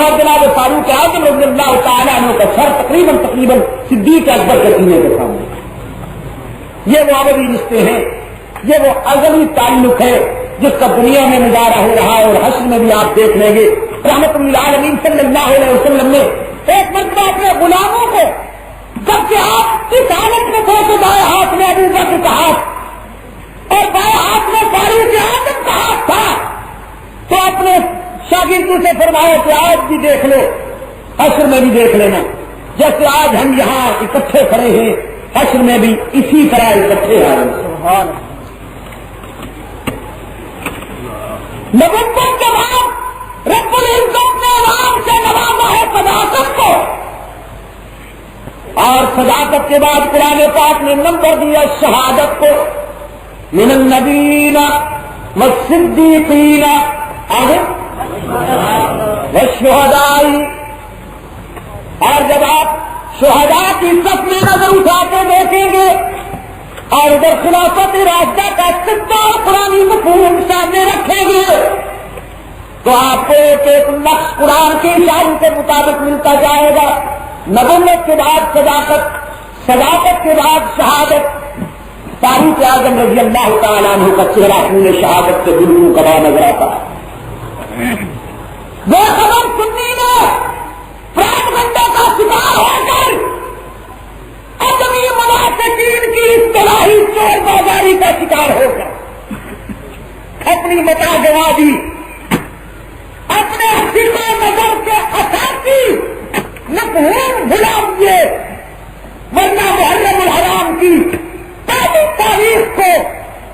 اور جناب فاروق اعظم رضی اللہ تعالیٰ عنہ کا سر تقریباً صدیق اکبر کے سینے کے سامنے. یہ وہ ابدی رشتے ہیں، یہ وہ ازلی تعلق ہے جس کا دنیا میں نظارہ ہو رہا ہے اور حشر میں بھی آپ دیکھ لیں گے. رحمت للعالمین صلی اللہ علیہ وسلم نے ایک مرتبہ اپنے غلاموں کو جب کہ آپ اس حالت میں تھے کہ دائیں ہاتھ میں ابو بکر کا ہاتھ اور بائیں ہاتھ میں فاروق اعظم کا ہاتھ تھا، تو اپنے شاگردوں سے فرمایا کہ آج بھی دیکھ لو، حشر میں بھی دیکھ لینا، جیسے آج ہم یہاں اکٹھے کھڑے ہیں حشر میں بھی اسی طرح اکٹھے آ رہے ہیں. نبوت کے بعد رب العزت نے عوام سے نوازا ہے صداقت کو، اور صداقت کے بعد قرآن پاک نے نمبر دیا شہادت کو. من النبیین والصدیقین والشہداء. اور جب آپ شہداء کی صف میں نظر اٹھا کے دیکھیں گے اور ادھر خلافت راشدہ کا سکہ اور قرآنی مفہوم سامنے رکھیں گے تو آپ کو ایک ایک نقش قرآن کے اشاروں کے مطابق ملتا جائے گا. نبوت کے بعد صداقت، صداقت کے بعد شہادت. فاروق اعظم رضی اللہ تعالیٰ عنہ کا چہرہ اپنے شہادت سے بالکل کبا نظر آتا ہے. وہ خبر سننی میں پراپگنڈا کا شکار ہو کر اپنی منافقین کی اصطلاحی چور بازاری کا شکار ہو کر اپنی متا گوا دی، اپنے فکر نظر کے اساسی مفہوم بھلا دیے، ورنہ محرم الحرام کی پہلی تاریخ کو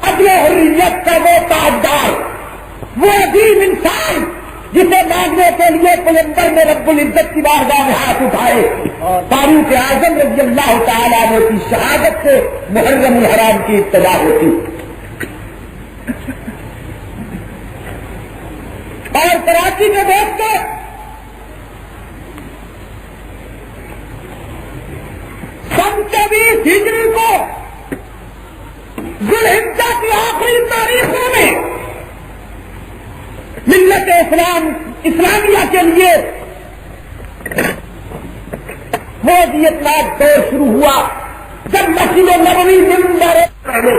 اگلے حریت کا وہ تاجدار، وہ عظیم انسان جسے مانگنے کے لیے پیغمبر نے رب العزت کی بارگاہ میں ہاتھ اٹھائے، فاروق اعظم رضی اللہ تعالیٰ عنہ کی شہادت سے محرم الحرام کی ابتدا ہوتی. اور کراچی کے دوستوں، سن 24 ہجری کو ذوالحجہ کی آخری تاریخوں میں ملت اسلامیہ کے لیے وہ اذیتناک دور شروع ہوا جب مسجد نبوی منبر پہلے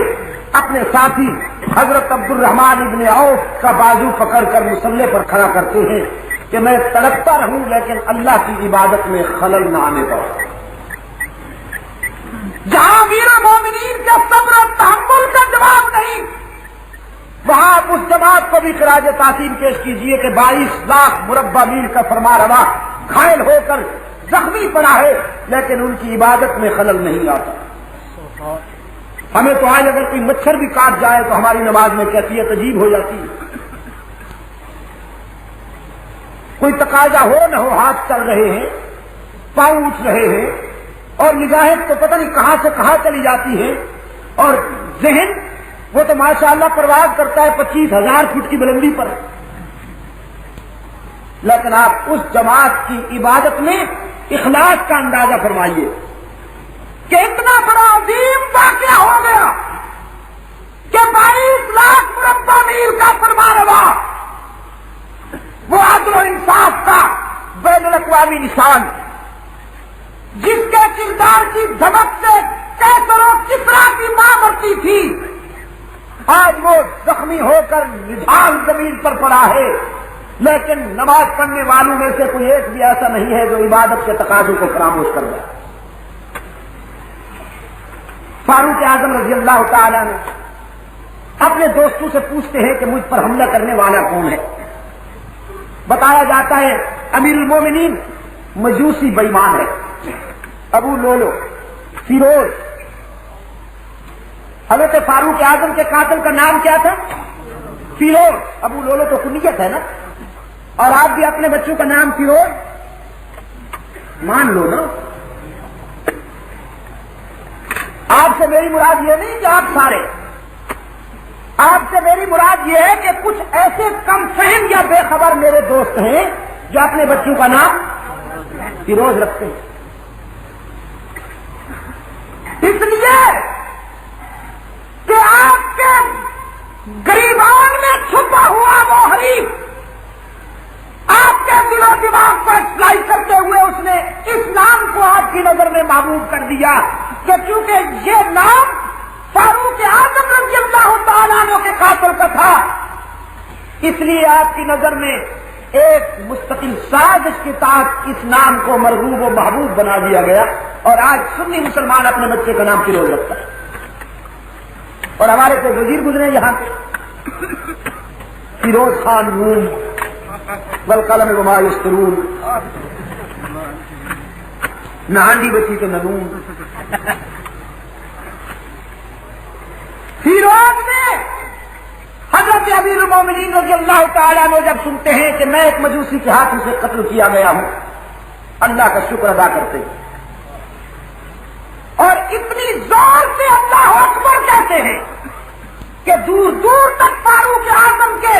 اپنے ساتھی حضرت عبد الرحمن ابن عوف کا بازو پکڑ کر مصلے پر کھڑا کرتے ہیں کہ میں تڑپتا رہوں لیکن اللہ کی عبادت میں خلل نہ آنے پاؤں. جہاں امیر مومنین کے صبر و تحمل کا جواب نہیں، وہاں آپ اس جماعت کو بھی خراج تحسین پیش کیجیے کہ 22 لاکھ مربع میل کا فرما روا گھائل ہو کر زخمی پڑا ہے لیکن ان کی عبادت میں خلل نہیں آتا. ہمیں تو آج اگر کوئی مچھر بھی کاٹ جائے تو ہماری نماز میں کیفیت عجیب ہو جاتی ہے. کوئی تقاضا ہو نہ ہو، ہاتھ چل رہے ہیں، پاؤں اٹھ رہے ہیں اور نگاہیں تو پتہ نہیں کہاں سے کہاں چلی جاتی ہیں، اور ذہن وہ تو ماشاءاللہ پرواز کرتا ہے 25,000 فٹ کی بلندی پر. لیکن آپ اس جماعت کی عبادت میں اخلاص کا اندازہ فرمائیے کہ اتنا بڑا عظیم واقعہ ہو گیا کہ 22 لاکھ مربع میل کا فرما روا، وہ عدل و انصاف کا بین الاقوامی نشان، جس کے کردار کی دھمک سے کیسر و کسرا کی ماں مرتی تھی، آج وہ زخمی ہو کر نڈھال زمین پر پڑا ہے. لیکن نماز پڑھنے والوں میں سے کوئی ایک بھی ایسا نہیں ہے جو عبادت کے تقاضوں کو فراموش کر دے. فاروق اعظم رضی اللہ تعالیٰ نے اپنے دوستوں سے پوچھتے ہیں کہ مجھ پر حملہ کرنے والا کون ہے. بتایا جاتا ہے امیر المومنین مجوسی بے ایمان ہے، ابو لولو فیروز. حضرت فاروق اعظم کے قاتل کا نام کیا تھا؟ فیروز. ابو لولو تو کنیت ہے نا، اور آپ بھی اپنے بچوں کا نام فیروز مان لو نا. آپ سے میری مراد یہ نہیں کہ آپ سارے، آپ سے میری مراد یہ ہے کہ کچھ ایسے کم فہم یا بے خبر میرے دوست ہیں جو اپنے بچوں کا نام فیروز رکھتے ہیں، اس لیے کہ آپ کے گریبان میں چھپا ہوا وہ حریف آپ کے دل و دماغ پر اپلائی کرتے ہوئے اس نے اس نام کو آپ کی نظر میں محبوب کر دیا کہ چونکہ یہ نام فاروق اعظم رضی اللہ تعالیٰ عنہ کے قاتل کا تھا، اس لیے آپ کی نظر میں ایک مستقل سازش کے تحت اس نام کو مرغوب و محبوب بنا دیا گیا، اور آج سنی مسلمان اپنے بچے کا نام فیروز رکھتا ہے۔ اور ہمارے تو وزیر گزرے یہاں فیروز خان روم والقلم وما یسطرون، نہ ہانڈی بچی تو نہ نون۔ فیروز میں حضرت امیر المومنین رضی اللہ تعالیٰ عنہ جب سنتے ہیں کہ میں ایک مجوسی کے ہاتھوں سے قتل کیا گیا ہوں، اللہ کا شکر ادا کرتے ہیں اور اتنی زور سے اللہ اکبر کہتے ہیں کہ دور دور تک فاروق اعظم کے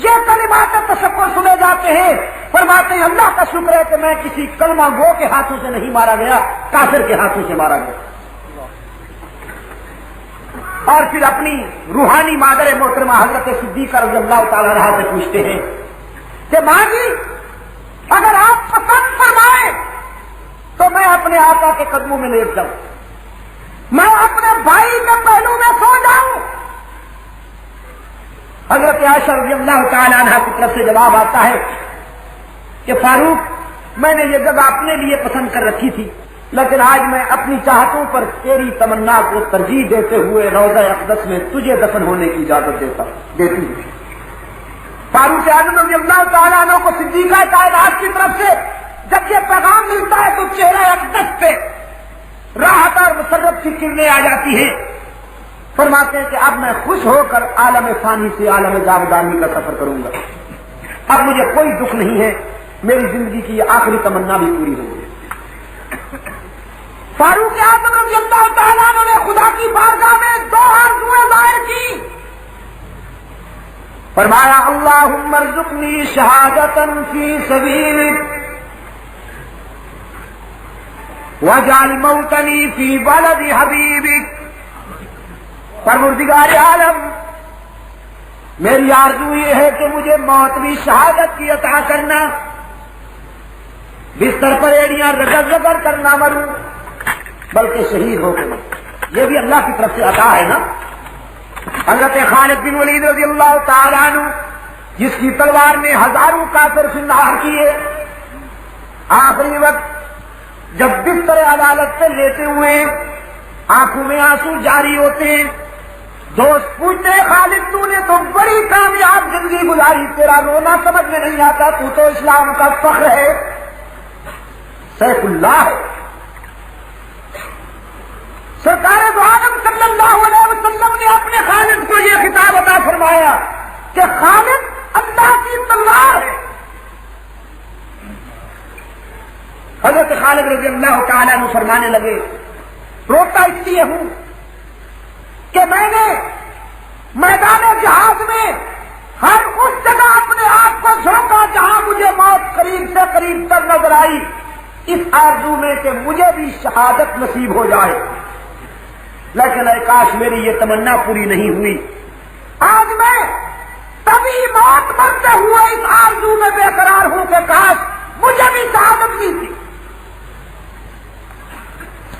یہ کلمات تشکر سنے جاتے ہیں، فرماتے ہیں اللہ کا شکر ہے کہ میں کسی کلمہ گو کے ہاتھوں سے نہیں مارا گیا، کافر کے ہاتھوں سے مارا گیا۔ اور پھر اپنی روحانی مادر محترمہ حضرت صدیقہ رضی اللہ تعالی عنہا سے پوچھتے ہیں کہ ماں جی اگر آپ پسند فرمائیں تو میں اپنے آقا کے قدموں میں لیٹ جاؤں، میں اپنے بھائی کے پہلو میں سو جاؤں۔ حضرت عائشہ رضی اللہ تعالی عنہا کی طرف سے جواب آتا ہے کہ فاروق میں نے یہ جگہ اپنے لیے پسند کر رکھی تھی، لیکن آج میں اپنی چاہتوں پر تیری تمنا کو ترجیح دیتے ہوئے روضہ اقدس میں تجھے دفن ہونے کی اجازت دیتی ہوں۔ فاروق اعظم رضی اللہ تعالیٰ عنہ کو صدیقہ کائنات کی طرف سے جب یہ پیغام ملتا ہے تو چہرہ اقدس پہ راحت اور مسرت کی کرنیں آ جاتی ہیں، فرماتے ہیں کہ اب میں خوش ہو کر عالم فانی سے عالم جاودانی کا سفر کروں گا، اب مجھے کوئی دکھ نہیں ہے، میری زندگی کی یہ آخری تمنا بھی پوری ہو گئی۔ فاروق اعظم رضی اللہ تعالیٰ عنہ نے خدا کی بارگاہ میں دو آرزویں ظاہر کی، فرمایا اللہم ارزقنی شہادتا فی سبیلک واجعل موتنی فی بلد حبیبک۔ پروردگار عالم میری آرزو یہ ہے کہ مجھے موت بھی شہادت کی عطا کرنا، بستر پر ایڑیاں رگڑ رگڑ کر نہ مروں بلکہ شہید ہو کے مروں، یہ بھی اللہ کی طرف سے عطا ہے نا۔ حضرت خالد بن ولید رضی اللہ تعالیٰ عنہ جس کی تلوار نے ہزاروں کافر سنہار کیے، آخری وقت جب بستر عدالت پہ لیتے ہوئے آنکھوں میں آنسو جاری ہوتے ہیں، دوست پوچھتے ہیں خالد تو نے تو بڑی کامیاب زندگی گزاری، تیرا رونا سمجھ میں نہیں آتا، تو اسلام کا فخر ہے، سیف اللہ ہے۔ سرکار دو عالم صلی اللہ علیہ وسلم نے اپنے خالد کو یہ خطاب عطا فرمایا کہ خالد اللہ کی تلوار ہے۔ حضرت خالد رضی اللہ تعالیٰ عنہ فرمانے لگے روتا اس لیے ہوں کہ میں نے میدان جہاد میں ہر اس جگہ اپنے آپ کو جھونکا جہاں مجھے موت قریب سے قریب تر نظر آئی، اس آرزو میں کہ مجھے بھی شہادت نصیب ہو جائے، لیکن اے کاش میری یہ تمنا پوری نہیں ہوئی۔ آج میں تبھی موت مرتے ہوئے اس آرزو میں بے قرار ہوں کہ کاش مجھے بھی شہادت دی تھی۔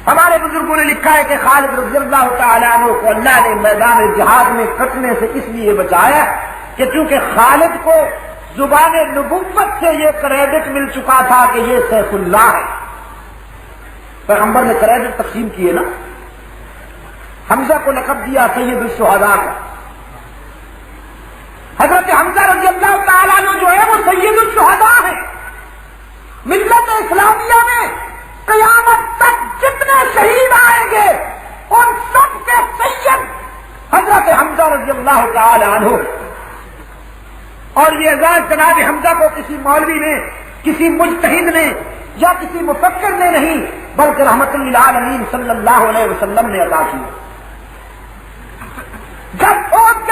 ہمارے بزرگوں نے لکھا ہے کہ خالد رضی اللہ تعالیٰ عنہ کو اللہ نے میدان جہاد میں کٹنے سے اس لیے بچایا کہ چونکہ خالد کو زبان نبوت سے یہ کریڈٹ مل چکا تھا کہ یہ سیف اللہ ہے۔ پیغمبر نے کریڈٹ تقسیم کیے نا، حمزہ کو لقب دیا سید الشہداء کا، حضرت حمزہ رضی اللہ تعالیٰ عنہ جو ہے وہ سید الشہداء ہے۔ ملت اسلامیہ میں قیامت تک جتنے شہید آئیں گے ان سب کے سید حضرت حمزہ رضی اللہ تعالی عنہ، اور یہ اعزاز جناب حمزہ کو کسی مولوی نے، کسی مجتہد نے یا کسی مفکر نے نہیں بلکہ رحمت للعالمین صلی اللہ علیہ وسلم نے عطا کی۔ جب عہد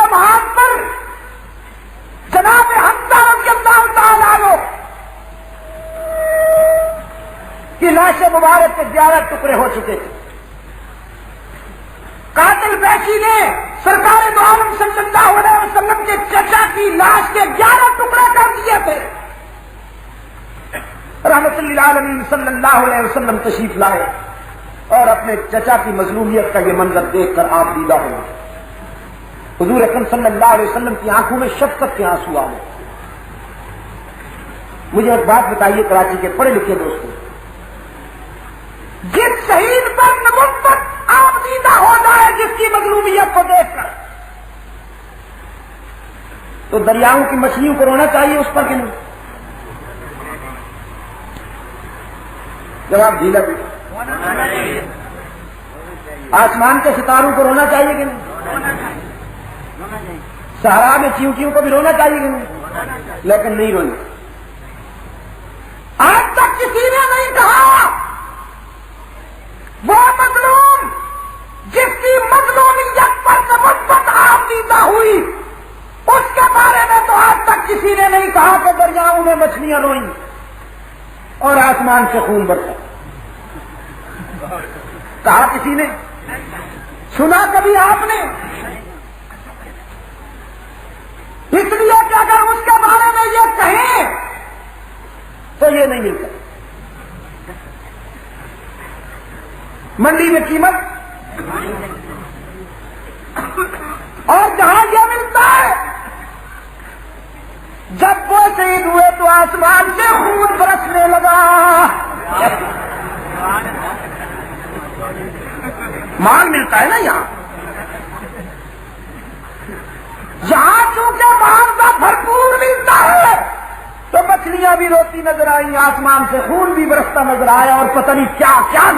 کی لاش مبارک کے 11 ٹکڑے ہو چکے تھے. قاتل وحشی نے سرکار دو عالم صلی اللہ علیہ وسلم کے چچا کی لاش کے 11 ٹکڑے کر دیے تھے. رحمت للعالمین صلی اللہ علیہ وسلم تشریف لائے اور اپنے چچا کی مظلومیت کا یہ منظر دیکھ کر آپ دیدہ ہوئے. حضور اکرم صلی اللہ علیہ وسلم کی آنکھوں میں شفقت کے آنسو آ گئے. مجھے ایک بات بتائیے کراچی کے پڑھے لکھے دوستوں، جس شہید پر نبوت آپ دیدہ ہو جائے جس کی مظلومیت کو دیکھ کر، تو دریاؤں کی مچھلیوں کو رونا چاہیے اس پر کہ نہیں؟ جواب ڈھیلا بھی. آسمان کے ستاروں کو رونا چاہیے کہ نہیں؟ صحرا میں چیونٹیوں کو بھی رونا چاہیے کہ نہیں؟ لیکن نہیں روئی. آج تک کسی نے نہیں کہا وہ مظلوم جس کی مظلومیت پر نبوت آمیزہ ہوئی اس کے بارے میں تو آج تک کسی نے نہیں کہا کہ دریاؤں میں مچھلیاں روئیں اور آسمان سے خون برسا. کہا کسی نے؟ سنا کبھی آپ نے؟ اس لیے کہ اگر اس کے بارے میں یہ کہیں تو یہ نہیں ملتا. منڈی میں قیمت اور جہاں یہ ملتا ہے، جب وہ شہید ہوئے تو آسمان سے خون برسنے لگا. مال ملتا ہے نا یہاں چونکہ مال کا بھرپور ملتا ہے تو مچھلیاں بھی روتی نظر آئی، آسمان سے خون بھی برستا نظر آیا اور پتہ نہیں کیا کیا